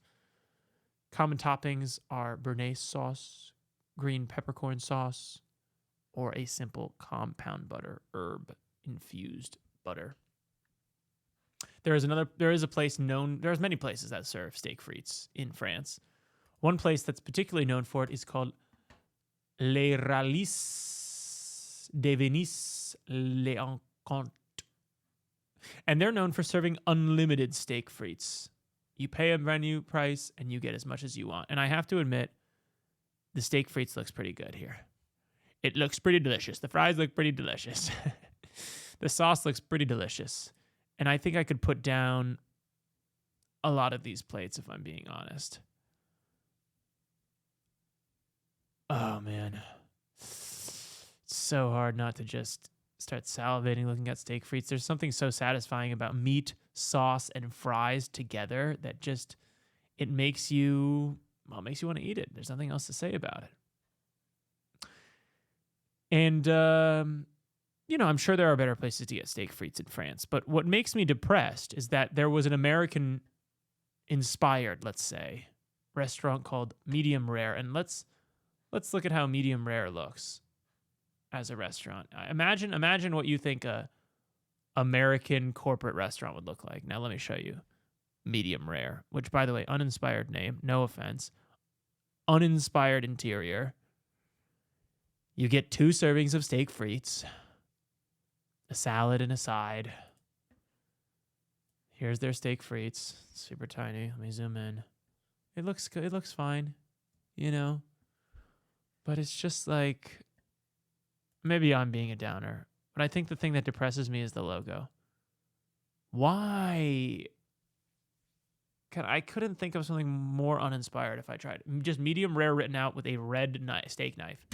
Common toppings are béarnaise sauce, green peppercorn sauce, or a simple compound butter, herb-infused butter. There's many places that serve steak frites in France. One place that's particularly known for it is called Les Rallis de Venise l'Encontre. And they're known for serving unlimited steak frites. You pay a menu price and you get as much as you want. And I have to admit, the steak frites looks pretty good here. It looks pretty delicious. The fries look pretty delicious. The sauce looks pretty delicious. And I think I could put down a lot of these plates if I'm being honest. Oh, man. It's so hard not to just start salivating looking at steak frites. There's something so satisfying about meat, sauce, and fries together that just, it makes you want to eat it. There's nothing else to say about it. And, I'm sure there are better places to get steak frites in France. But what makes me depressed is that there was an American-inspired, let's say, restaurant called Medium Rare. And let's look at how Medium Rare looks as a restaurant. Imagine what you think a American corporate restaurant would look like. Now let me show you Medium Rare, which, by the way, uninspired name, no offense. Uninspired interior. You get 2 servings of steak frites, a salad and a side. Here's their steak frites. Super tiny. Let me zoom in. It looks good. It looks fine, But it's just like, maybe I'm being a downer, but I think the thing that depresses me is the logo. Why? I couldn't think of something more uninspired if I tried. Just medium rare written out with a red steak knife.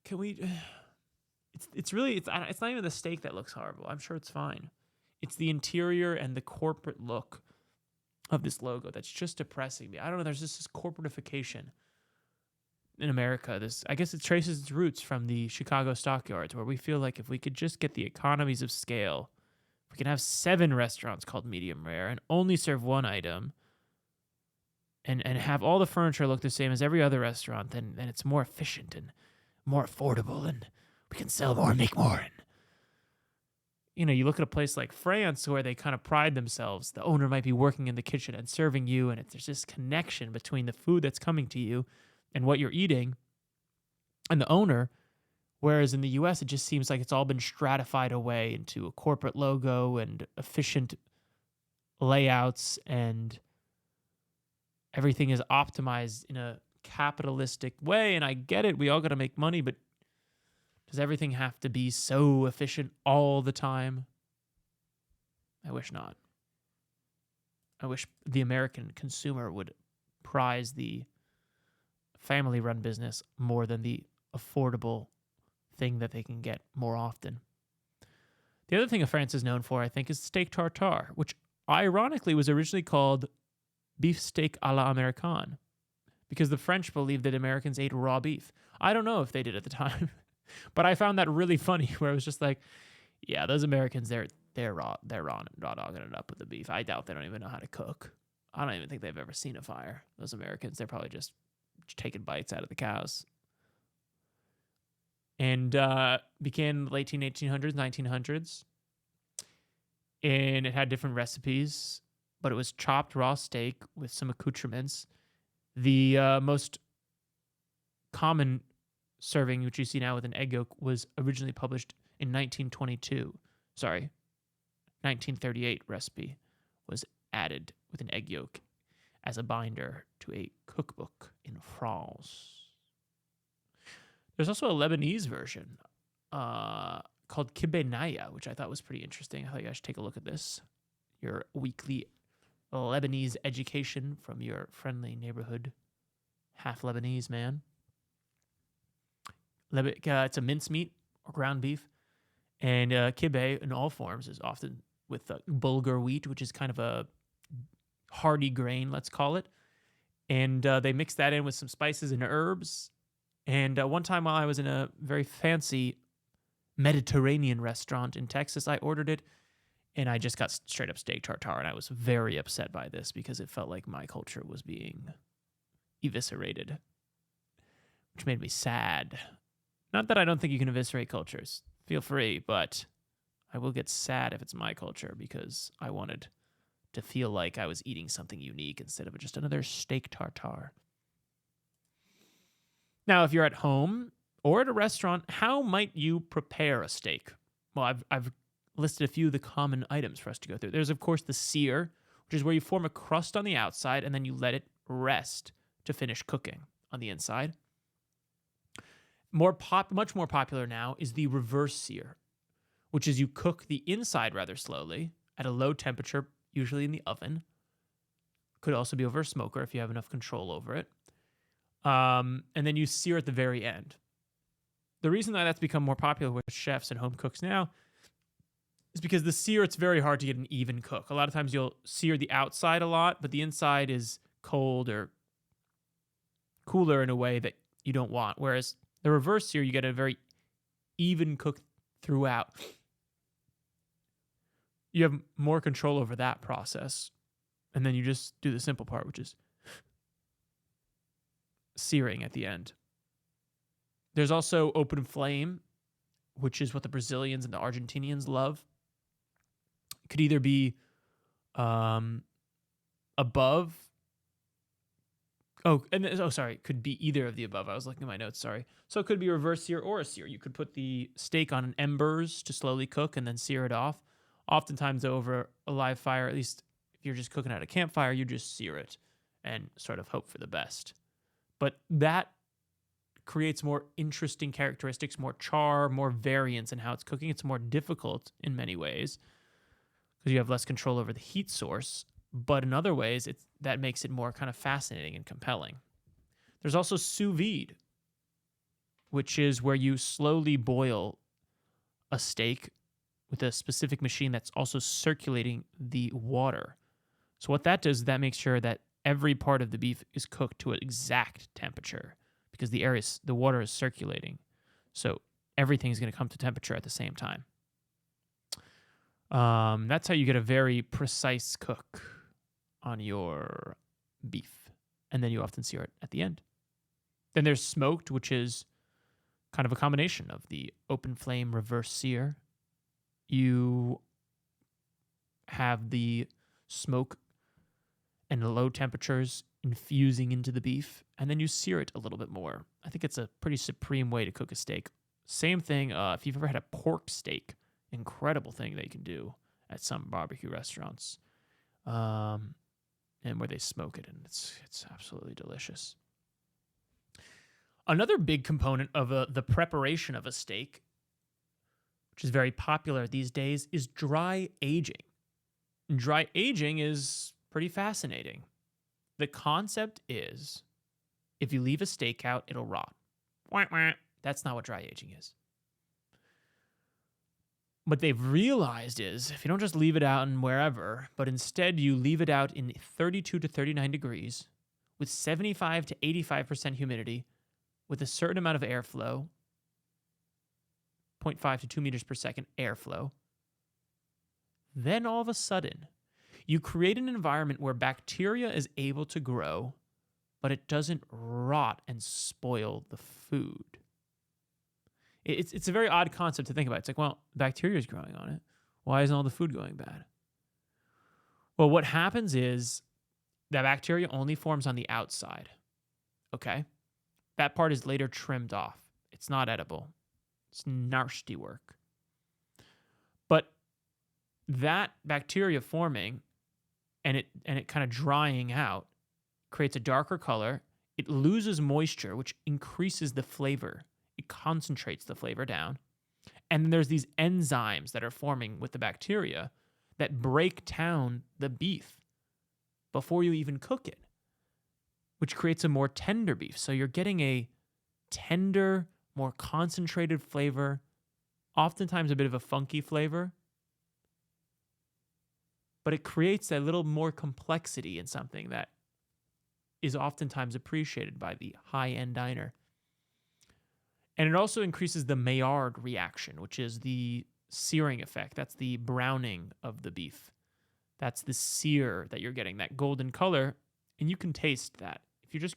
Can we? It's not even the steak that looks horrible. I'm sure it's fine. It's the interior and the corporate look of this logo that's just depressing me. I don't know. There's just this corporatification in America. I guess it traces its roots from the Chicago stockyards, where we feel like if we could just get the economies of scale, we can have 7 restaurants called medium rare and only serve one item, and have all the furniture look the same as every other restaurant, then it's more efficient and more affordable, and we can sell more and make more. And you look at a place like France where they kind of pride themselves. The owner might be working in the kitchen and serving you, and there's this connection between the food that's coming to you and what you're eating and the owner. Whereas in the US, it just seems like it's all been stratified away into a corporate logo and efficient layouts, and everything is optimized in a capitalistic way. And I get it. We all got to make money, but does everything have to be so efficient all the time? I wish not. I wish the American consumer would prize the family-run business more than the affordable thing that they can get more often. The other thing France is known for, I think, is steak tartare, which ironically was originally called beef steak à la Americaine, because the French believed that Americans ate raw beef. I don't know if they did at the time, but I found that really funny, where it was just like, yeah, those Americans, they're raw dogging it up with the beef. I doubt they don't even know how to cook. I don't even think they've ever seen a fire. Those Americans, they're probably just taking bites out of the cows. And began in the late 1800s, 1900s. And it had different recipes, but it was chopped raw steak with some accoutrements. The most common serving, which you see now with an egg yolk, was originally published in 1938 recipe was added with an egg yolk as a binder to a cookbook in France. There's also a Lebanese version called kibenaya, which I thought was pretty interesting. I thought you guys should take a look at this. Your weekly Lebanese education from your friendly neighborhood half Lebanese man. It's a mincemeat or ground beef. And kibbeh in all forms is often with bulgur wheat, which is kind of a hardy grain, let's call it. And they mix that in with some spices and herbs. And one time while I was in a very fancy Mediterranean restaurant in Texas, I ordered it. And I just got straight up steak tartare. And I was very upset by this because it felt like my culture was being eviscerated, which made me sad. Not that I don't think you can eviscerate cultures. Feel free, but I will get sad if it's my culture because I wanted to feel like I was eating something unique instead of just another steak tartare. Now, if you're at home or at a restaurant, how might you prepare a steak? Well, I've listed a few of the common items for us to go through. There's, of course, the sear, which is where you form a crust on the outside and then you let it rest to finish cooking on the inside. Much more popular now is the reverse sear, which is you cook the inside rather slowly at a low temperature, usually in the oven. Could also be over a smoker if you have enough control over it. And then you sear at the very end. The reason that that's become more popular with chefs and home cooks now is because the sear, it's very hard to get an even cook. A lot of times you'll sear the outside a lot, but the inside is cold or cooler in a way that you don't want. Whereas the reverse sear, you get a very even cook throughout. You have more control over that process. And then you just do the simple part, which is searing at the end. There's also open flame, which is what the Brazilians and the Argentinians love. It could either be above. Could be either of the above. I was looking at my notes, sorry. So it could be a reverse sear or a sear. You could put the steak on embers to slowly cook and then sear it off. Oftentimes over a live fire, at least if you're just cooking at a campfire, you just sear it and sort of hope for the best. But that creates more interesting characteristics, more char, more variance in how it's cooking. It's more difficult in many ways because you have less control over the heat source. But in other ways, that makes it more kind of fascinating and compelling. There's also sous vide, which is where you slowly boil a steak with a specific machine that's also circulating the water. So what that does, that makes sure that every part of the beef is cooked to an exact temperature because the water is circulating. So everything's going to come to temperature at the same time. That's how you get a very precise cook on your beef. And then you often sear it at the end. Then there's smoked, which is kind of a combination of the open flame reverse sear. You have the smoke and the low temperatures infusing into the beef, and then you sear it a little bit more. I think it's a pretty supreme way to cook a steak. Same thing if you've ever had a pork steak, incredible thing they can do at some barbecue restaurants. And where they smoke it, and it's absolutely delicious. Another big component of the preparation of a steak, which is very popular these days, is dry aging. And dry aging is pretty fascinating. The concept is, if you leave a steak out, it'll rot. Wah, wah. That's not what dry aging is. What they've realized is if you don't just leave it out in wherever, but instead you leave it out in 32 to 39 degrees with 75 to 85% humidity with a certain amount of airflow, 0.5 to 2 meters per second airflow, then all of a sudden you create an environment where bacteria is able to grow, but it doesn't rot and spoil the food. It's a very odd concept to think about. It's like, well, bacteria is growing on it. Why isn't all the food going bad? Well, what happens is that bacteria only forms on the outside. Okay? That part is later trimmed off. It's not edible. It's nasty work. But that bacteria forming and it kind of drying out creates a darker color. It loses moisture, which increases the flavor. It concentrates the flavor down. And then there's these enzymes that are forming with the bacteria that break down the beef before you even cook it, which creates a more tender beef. So you're getting a tender, more concentrated flavor, oftentimes a bit of a funky flavor, but it creates a little more complexity in something that is oftentimes appreciated by the high-end diner. And it also increases the Maillard reaction, which is the searing effect. That's the browning of the beef. That's the sear that you're getting, that golden color, and you can taste that. If you just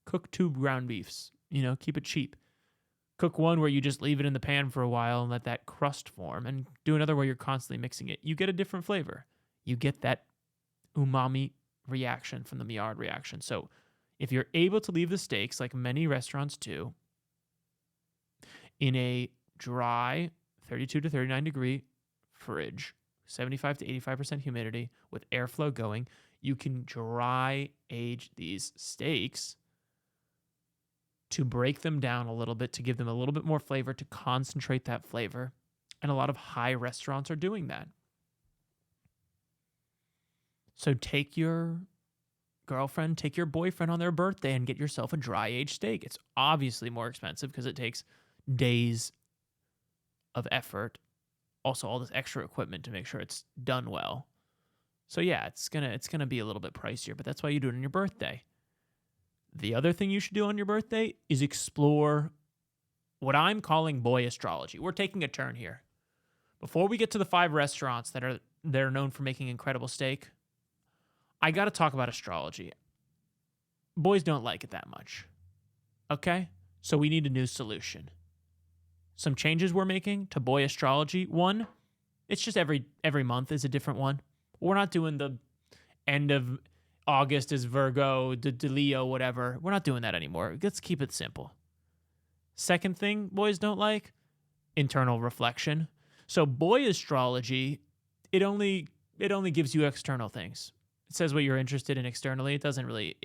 cook 2 ground beefs, keep it cheap. Cook one where you just leave it in the pan for a while and let that crust form, and do another where you're constantly mixing it. You get a different flavor. You get that umami reaction from the Maillard reaction. So if you're able to leave the steaks, like many restaurants do, in a dry 32 to 39 degree fridge, 75 to 85% humidity with airflow going, you can dry age these steaks to break them down a little bit, to give them a little bit more flavor, to concentrate that flavor. And a lot of high restaurants are doing that. So take your girlfriend, take your boyfriend on their birthday and get yourself a dry aged steak. It's obviously more expensive because it takes days of effort. Also, all this extra equipment to make sure it's done well. So yeah, it's gonna be a little bit pricier, but that's why you do it on your birthday. The other thing you should do on your birthday is explore what I'm calling boy astrology. We're taking a turn here. Before we get to the 5 restaurants that are known for making incredible steak, I got to talk about astrology. Boys don't like it that much. Okay? So we need a new solution. Some changes we're making to boy astrology. One, it's just every month is a different one. We're not doing the end of August is Virgo, de Leo, whatever. We're not doing that anymore. Let's keep it simple. Second thing boys don't like, internal reflection. So boy astrology, it only gives you external things. It says what you're interested in externally. It doesn't really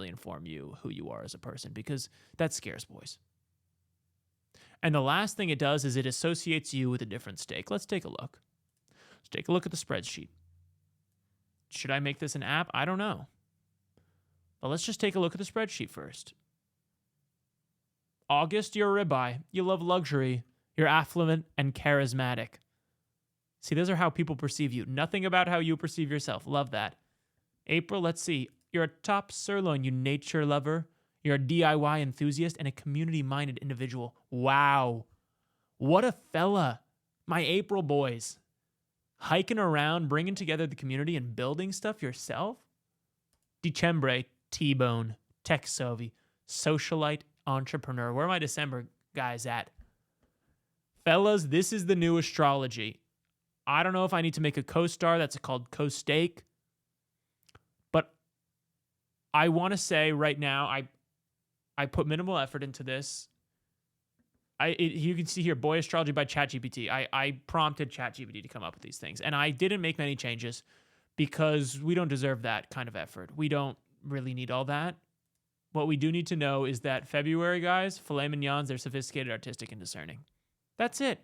inform you who you are as a person, because that scares boys. And the last thing it does is it associates you with a different steak. Let's take a look. Let's take a look at the spreadsheet. Should I make this an app? I don't know. But let's just take a look at the spreadsheet first. August, you're a ribeye. You love luxury. You're affluent and charismatic. See, those are how people perceive you. Nothing about how you perceive yourself. Love that. April, let's see. You're a top sirloin, you nature lover. You're a DIY enthusiast and a community-minded individual. Wow. What a fella. My April boys. Hiking around, bringing together the community and building stuff yourself? Dicembre, T-Bone, Tech Sovi, socialite, entrepreneur. Where are my December guys at? Fellas, this is the new astrology. I don't know if I need to make a co-star that's called co-steak, but I want to say right now, I put minimal effort into this. You can see here, Boy Astrology by ChatGPT. I prompted ChatGPT to come up with these things, and I didn't make many changes because we don't deserve that kind of effort. We don't really need all that. What we do need to know is that February, guys, filet mignons, they're sophisticated, artistic, and discerning. That's it.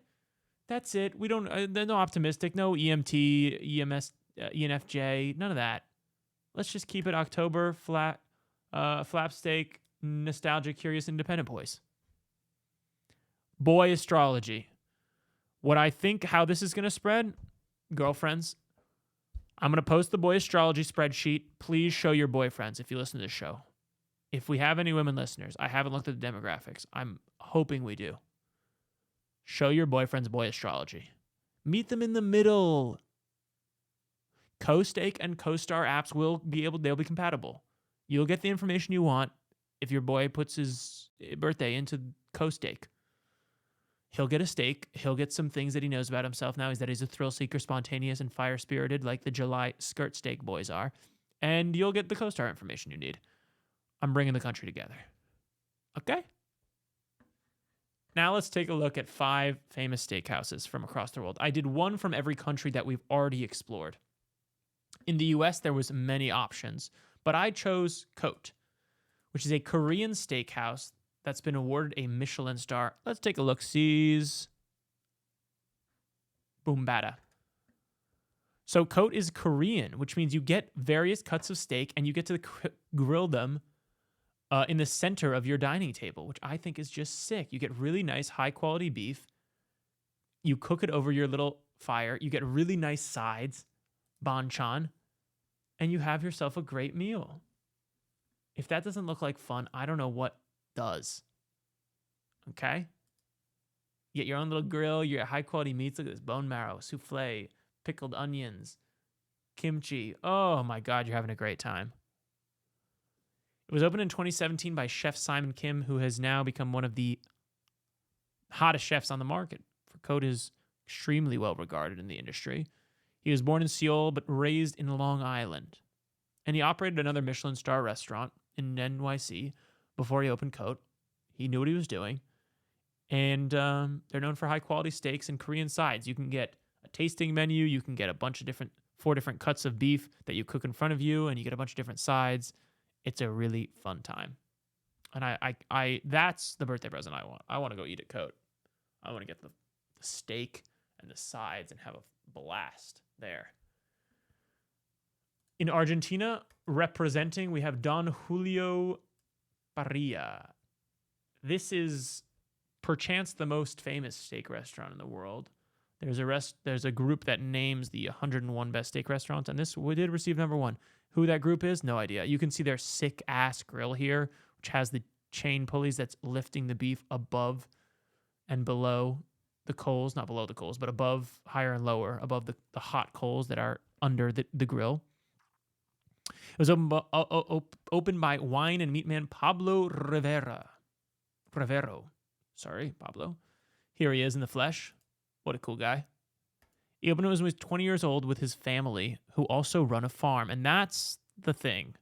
That's it. We don't, they're no optimistic, no EMT, EMS, ENFJ, none of that. Let's just keep it October, flap steak, nostalgic, curious, independent boys. Boy astrology. What I think how this is going to spread, girlfriends, I'm going to post the boy astrology spreadsheet. Please show your boyfriends if you listen to this show. If we have any women listeners, I haven't looked at the demographics. I'm hoping we do. Show your boyfriends boy astrology. Meet them in the middle. Co-Stake and Co-Star apps they'll be compatible. You'll get the information you want if your boy puts his birthday into Co-Stake. He'll get a steak. He'll get some things that he knows about himself now, is that he's a thrill seeker, spontaneous, and fire-spirited like the July skirt steak boys are. And you'll get the Co-Star information you need. I'm bringing the country together. Okay? Now let's take a look at 5 famous steakhouses from across the world. I did one from every country that we've already explored. In the US, there was many options, but I chose Cote, which is a Korean steakhouse that's been awarded a Michelin star. Let's take a look. Sees Boombada. So Cote is Korean, which means you get various cuts of steak and you get to grill them in the center of your dining table, which I think is just sick. You get really nice, high quality beef. You cook it over your little fire. You get really nice sides, banchan, and you have yourself a great meal. If that doesn't look like fun, I don't know what does. Okay? You get your own little grill, you get high quality meats. Look at this bone marrow, souffle, pickled onions, kimchi. Oh my God, you're having a great time. It was opened in 2017 by Chef Simon Kim, who has now become one of the hottest chefs on the market. Cote is extremely well regarded in the industry. He was born in Seoul but raised in Long Island. And he operated another Michelin star restaurant in NYC before he opened Cote. He knew what he was doing. And they're known for high quality steaks and Korean sides. You can get a tasting menu. You can get a bunch of 4 different cuts of beef that you cook in front of you, and you get a bunch of different sides. It's a really fun time. And I that's the birthday present I want. I want to go eat at Cote. I want to get the steak and the sides and have a blast there. In Argentina, representing, we have Don Julio Parrilla. This is perchance the most famous steak restaurant in the world. There's a group that names the 101 best steak restaurants, and this did receive number 1. Who that group is, no idea. You can see their sick ass grill here, which has the chain pulleys that's lifting the beef above and below the coals, not below the coals, but above, higher and lower, above the hot coals that are under the grill. It was opened by wine and meat man Pablo Rivero. Sorry, Pablo. Here he is in the flesh. What a cool guy. He opened it when he was 20 years old with his family, who also run a farm. And that's the thing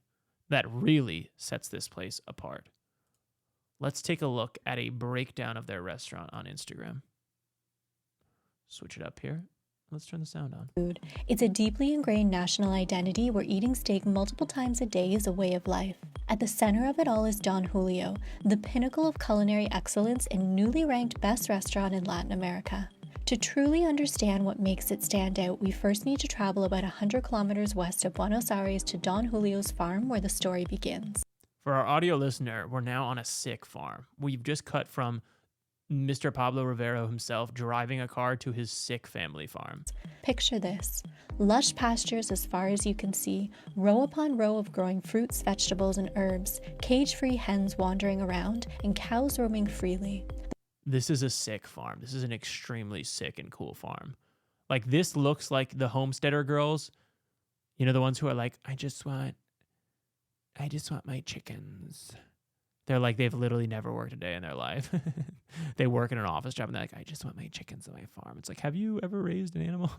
that really sets this place apart. Let's take a look at a breakdown of their restaurant on Instagram. Switch it up here. Let's turn the sound on. Food. It's a deeply ingrained national identity where eating steak multiple times a day is a way of life. At the center of it all is Don Julio, the pinnacle of culinary excellence and newly ranked best restaurant in Latin America. To truly understand what makes it stand out, we first need to travel about 100 kilometers west of Buenos Aires to Don Julio's farm, where the story begins. For our audio listener, we're now on a sick farm. We've just cut from Mr. Pablo Rivero himself driving a car to his sick family farm. Picture this. Lush pastures as far as you can see, row upon row of growing fruits, vegetables, and herbs, cage-free hens wandering around, and cows roaming freely. This is a sick farm. This is an extremely sick and cool farm. Like, this looks like the homesteader girls. You know, the ones who are like, I just want my chickens. They're like, they've literally never worked a day in their life. They work in an office job and they're like, I just want my chickens on my farm. It's like, have you ever raised an animal?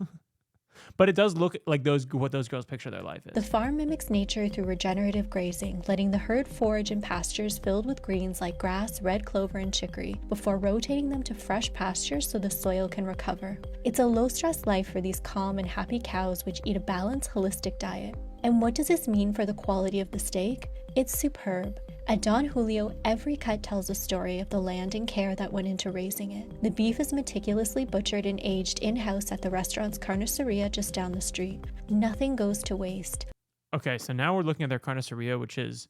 But it does look like what those girls picture their life is. The farm mimics nature through regenerative grazing, letting the herd forage in pastures filled with greens like grass, red clover, and chicory, before rotating them to fresh pastures so the soil can recover. It's a low-stress life for these calm and happy cows which eat a balanced, holistic diet. And what does this mean for the quality of the steak? It's superb. At Don Julio, every cut tells a story of the land and care that went into raising it. The beef is meticulously butchered and aged in-house at the restaurant's carniceria just down the street. Nothing goes to waste. Okay, so now we're looking at their carniceria, which is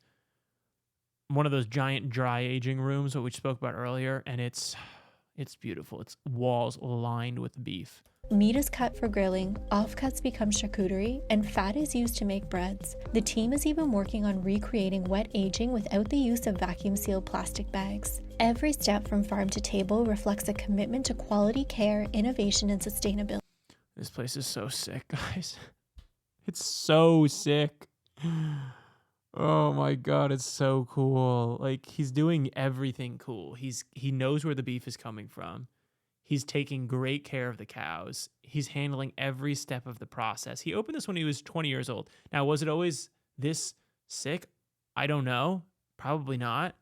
one of those giant dry aging rooms that we spoke about earlier, and it's beautiful. It's walls lined with beef. Meat is cut for grilling, offcuts become charcuterie, and fat is used to make breads. The team is even working on recreating wet aging without the use of vacuum-sealed plastic bags. Every step from farm to table reflects a commitment to quality care, innovation, and sustainability. This place is so sick, guys. It's so sick. Oh my God, it's so cool. Like, he's doing everything cool. He knows where the beef is coming from. He's taking great care of the cows. He's handling every step of the process. He opened this when he was 20 years old. Now, was it always this sick? I don't know. Probably not.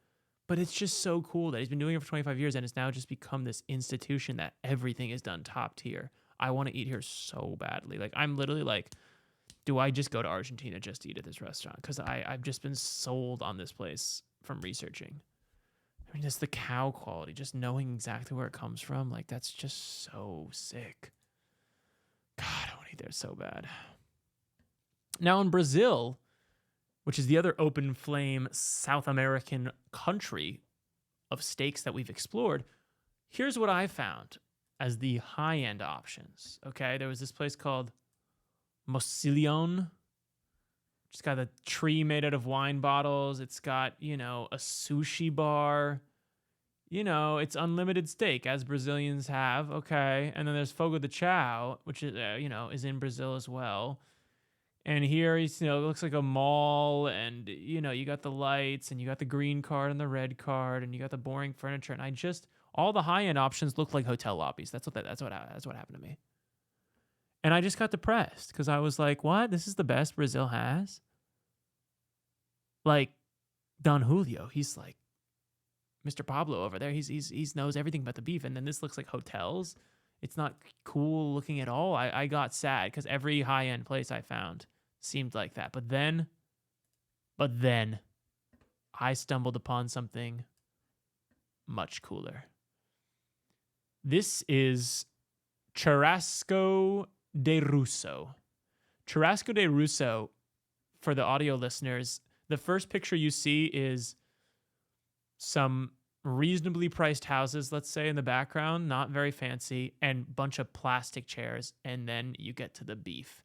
But it's just so cool that he's been doing it for 25 years and it's now just become this institution that everything is done top tier. I want to eat here so badly. Like, I'm literally like, do I just go to Argentina just to eat at this restaurant? Because I've just been sold on this place from researching. I mean, just the cow quality, just knowing exactly where it comes from, like that's just so sick. God, I want to eat there so bad. Now in Brazil, which is the other open flame South American country of steaks that we've explored, here's what I found as the high-end options. Okay, there was this place called Mocillion. It's got a tree made out of wine bottles. It's got, a sushi bar. It's unlimited steak, as Brazilians have. Okay. And then there's Fogo de Chao, which is, is in Brazil as well. And here, it looks like a mall. And, you got the lights and you got the green card and the red card and you got the boring furniture. And all the high-end options look like hotel lobbies. That's what happened to me. And I just got depressed because I was like, what? This is the best Brazil has? Like, Don Julio, he's like Mr. Pablo over there. He's knows everything about the beef. And then this looks like hotels. It's not cool looking at all. I got sad because every high-end place I found seemed like that. But then I stumbled upon something much cooler. This is Churrasco de Russo. Churrasco de Russo, for the audio listeners, the first picture you see is some reasonably priced houses, let's say, in the background, not very fancy, and bunch of plastic chairs, and then you get to the beef.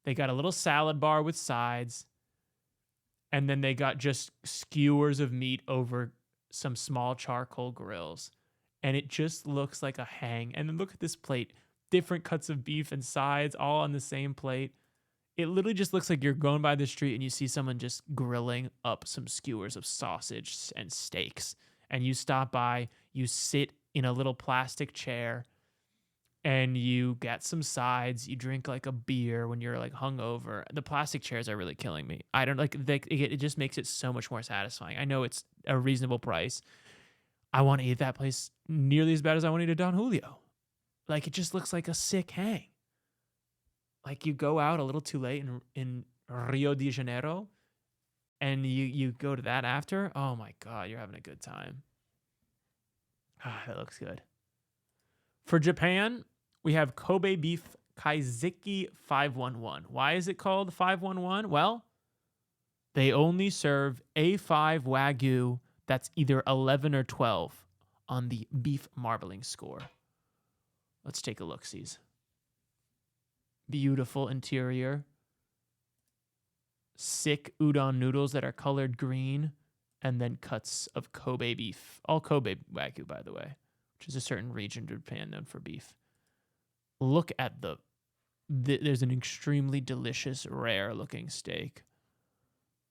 They got a little salad bar with sides, and then they got just skewers of meat over some small charcoal grills, and it just looks like a hang. And then look at this plate. Different cuts of beef and sides all on the same plate. It literally just looks like you're going by the street and you see someone just grilling up some skewers of sausage and steaks. And you stop by, you sit in a little plastic chair, and you get some sides. You drink like a beer when you're like hungover. The plastic chairs are really killing me. I don't like it just makes it so much more satisfying. I know it's a reasonable price. I want to eat that place nearly as bad as I want to eat a Don Julio. Like, it just looks like a sick hang. Like, you go out a little too late in Rio de Janeiro, and you go to that after. Oh my God, you're having a good time. Ah, that looks good. For Japan, we have Kobe beef Kaizeki 511. Why is it called 511? Well, they only serve A5 Wagyu that's either 11 or 12 on the beef marbling score. Let's take a look-sees. Beautiful interior. Sick udon noodles that are colored green. And then cuts of Kobe beef. All Kobe Wagyu, by the way, which is a certain region of Japan known for beef. Look at there's an extremely delicious, rare-looking steak.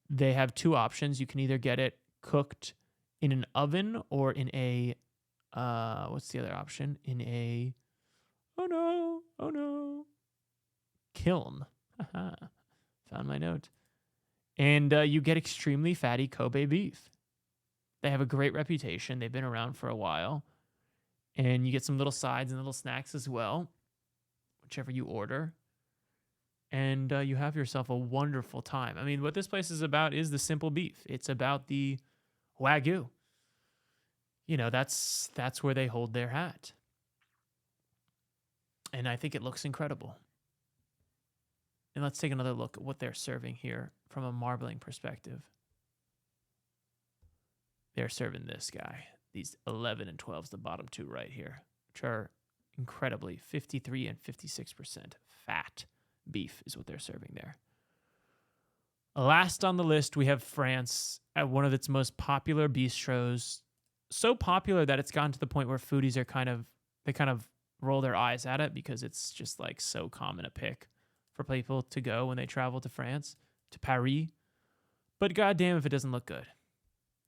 They have two options. You can either get it cooked in an oven or in a, what's the other option? In a, oh no, kiln. Found my note. And you get extremely fatty Kobe beef. They have a great reputation. They've been around for a while. And you get some little sides and little snacks as well, whichever you order. And you have yourself a wonderful time. I mean, what this place is about is the simple beef. It's about the Wagyu. You know, that's where they hold their hat. And I think it looks incredible. And let's take another look at what they're serving here from a marbling perspective. They're serving this guy. These 11 and 12s, the bottom two right here, which are incredibly 53 and 56% fat beef is what they're serving there. Last on the list, we have France at one of its most popular bistros. So popular that it's gotten to the point where foodies are kind of roll their eyes at it because it's just like so common a pick for people to go when they travel to France, to Paris. But goddamn if it doesn't look good.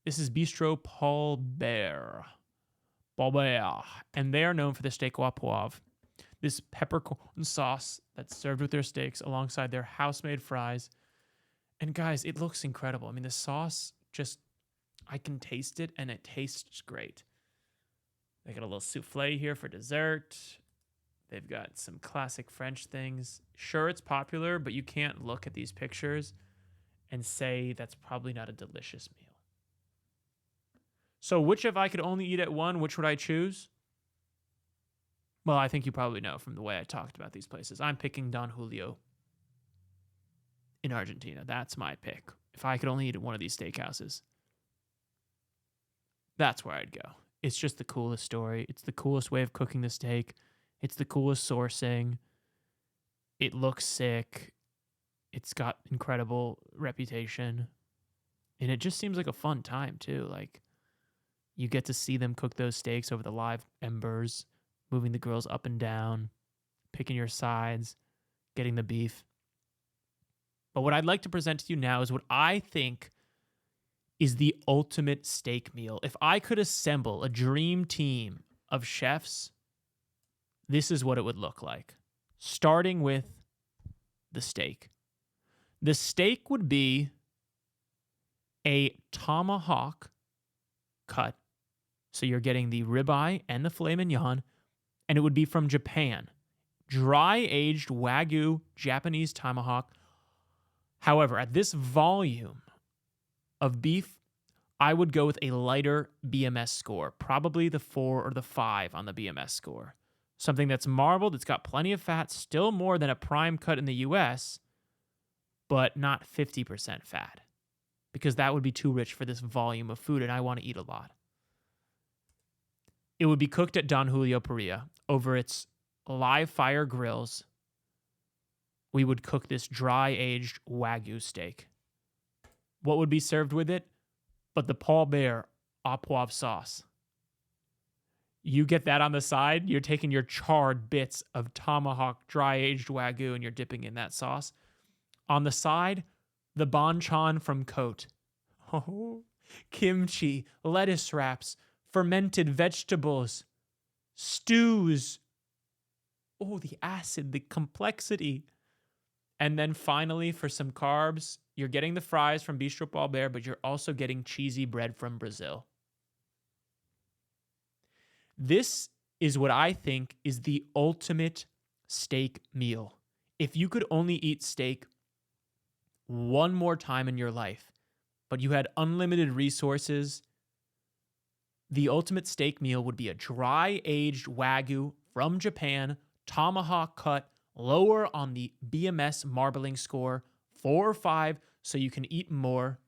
This is Bistro Paul Bert. And they are known for the steak au poivre, this peppercorn sauce that's served with their steaks alongside their house-made fries. And guys, it looks incredible. I mean, the sauce just, I can taste it and it tastes great. They got a little souffle here for dessert. They've got some classic French things. Sure, it's popular, but you can't look at these pictures and say that's probably not a delicious meal. So which, if I could only eat at one, which would I choose? Well, I think you probably know from the way I talked about these places. I'm picking Don Julio in Argentina. That's my pick. If I could only eat at one of these steakhouses, that's where I'd go. It's just the coolest story. It's the coolest way of cooking the steak. It's the coolest sourcing. It looks sick. It's got incredible reputation. And it just seems like a fun time, too. Like, you get to see them cook those steaks over the live embers, moving the grills up and down, picking your sides, getting the beef. But what I'd like to present to you now is what I think is the ultimate steak meal. If I could assemble a dream team of chefs, this is what it would look like. Starting with the steak. The steak would be a tomahawk cut. So you're getting the ribeye and the filet mignon, and it would be from Japan. Dry-aged Wagyu Japanese tomahawk. However, at this volume of beef, I would go with a lighter BMS score, probably the 4 or the 5 on the BMS score. Something that's marbled, it's got plenty of fat, still more than a prime cut in the US, but not 50% fat, because that would be too rich for this volume of food, and I want to eat a lot. It would be cooked at Don Julio Parrilla over its live fire grills. We would cook this dry-aged Wagyu steak. What would be served with it? But the Paul Bear au poivre sauce. You get that on the side, you're taking your charred bits of tomahawk dry-aged Wagyu and you're dipping in that sauce. On the side, the banchan from Cote. Oh, kimchi, lettuce wraps, fermented vegetables, stews. Oh, the acid, the complexity. And then finally, for some carbs, you're getting the fries from Bistro Paul Bear, but you're also getting cheesy bread from Brazil. This is what I think is the ultimate steak meal. If you could only eat steak one more time in your life, but you had unlimited resources, the ultimate steak meal would be a dry-aged Wagyu from Japan, tomahawk cut, lower on the BMS marbling score, 4 or 5, so you can eat more.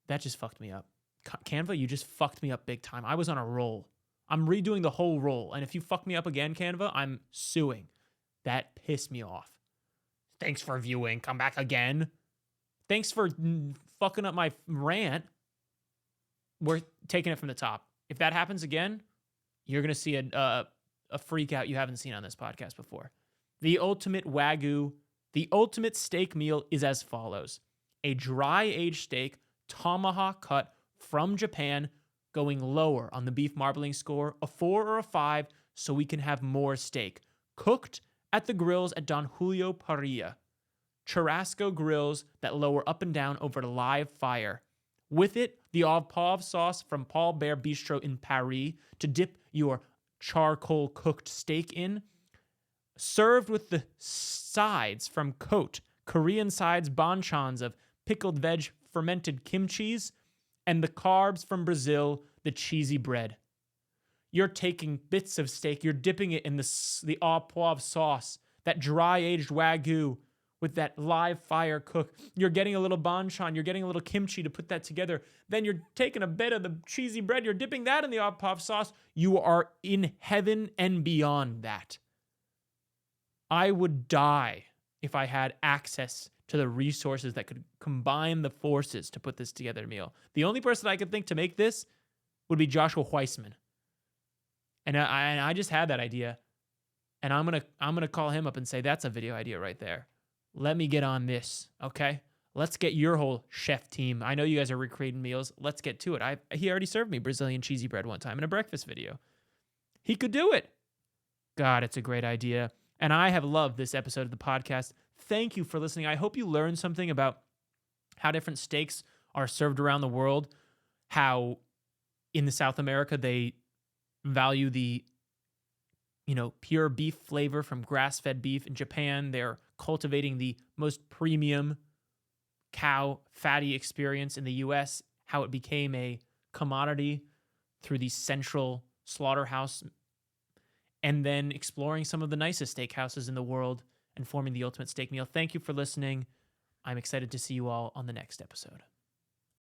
That just fucked me up. Canva, you just fucked me up big time. I was on a roll. I'm redoing the whole roll, and if you fuck me up again, Canva, I'm suing. That pissed me off. Thanks for viewing. Come back again. Thanks for fucking up my rant. We're taking it from the top. If that happens again, you're going to see a freak out you haven't seen on this podcast before. The ultimate Wagyu, the ultimate steak meal is as follows. A dry-aged steak, tomahawk cut from Japan, going lower on the beef marbling score, a 4 or a 5, so we can have more steak. Cooked at the grills at Don Julio Parrilla. Churrasco grills that lower up and down over the live fire. With it, the au poivre sauce from Paul Bear Bistro in Paris to dip your charcoal cooked steak in. Served with the sides from Cote, Korean sides banchans of pickled veg, fermented kimchis, and the carbs from Brazil, the cheesy bread. You're taking bits of steak, you're dipping it in the au poivre sauce, that dry-aged Wagyu with that live fire cook. You're getting a little banchan, you're getting a little kimchi to put that together. Then you're taking a bit of the cheesy bread, you're dipping that in the au poivre sauce. You are in heaven and beyond that. I would die if I had access to the resources that could combine the forces to put this together meal. The only person I could think to make this would be Joshua Weissman. And I just had that idea. And I'm gonna call him up and say, that's a video idea right there. Let me get on this, okay? Let's get your whole chef team. I know you guys are recreating meals. Let's get to it. He already served me Brazilian cheesy bread one time in a breakfast video. He could do it. God, it's a great idea. And I have loved this episode of the podcast. Thank you for listening. I hope you learned something about how different steaks are served around the world, how in the South America they value the pure beef flavor from grass-fed beef. In Japan, they're cultivating the most premium cow fatty experience in the US, how it became a commodity through the central slaughterhouse, and then exploring some of the nicest steakhouses in the world and forming the ultimate steak meal. Thank you for listening. I'm excited to see you all on the next episode.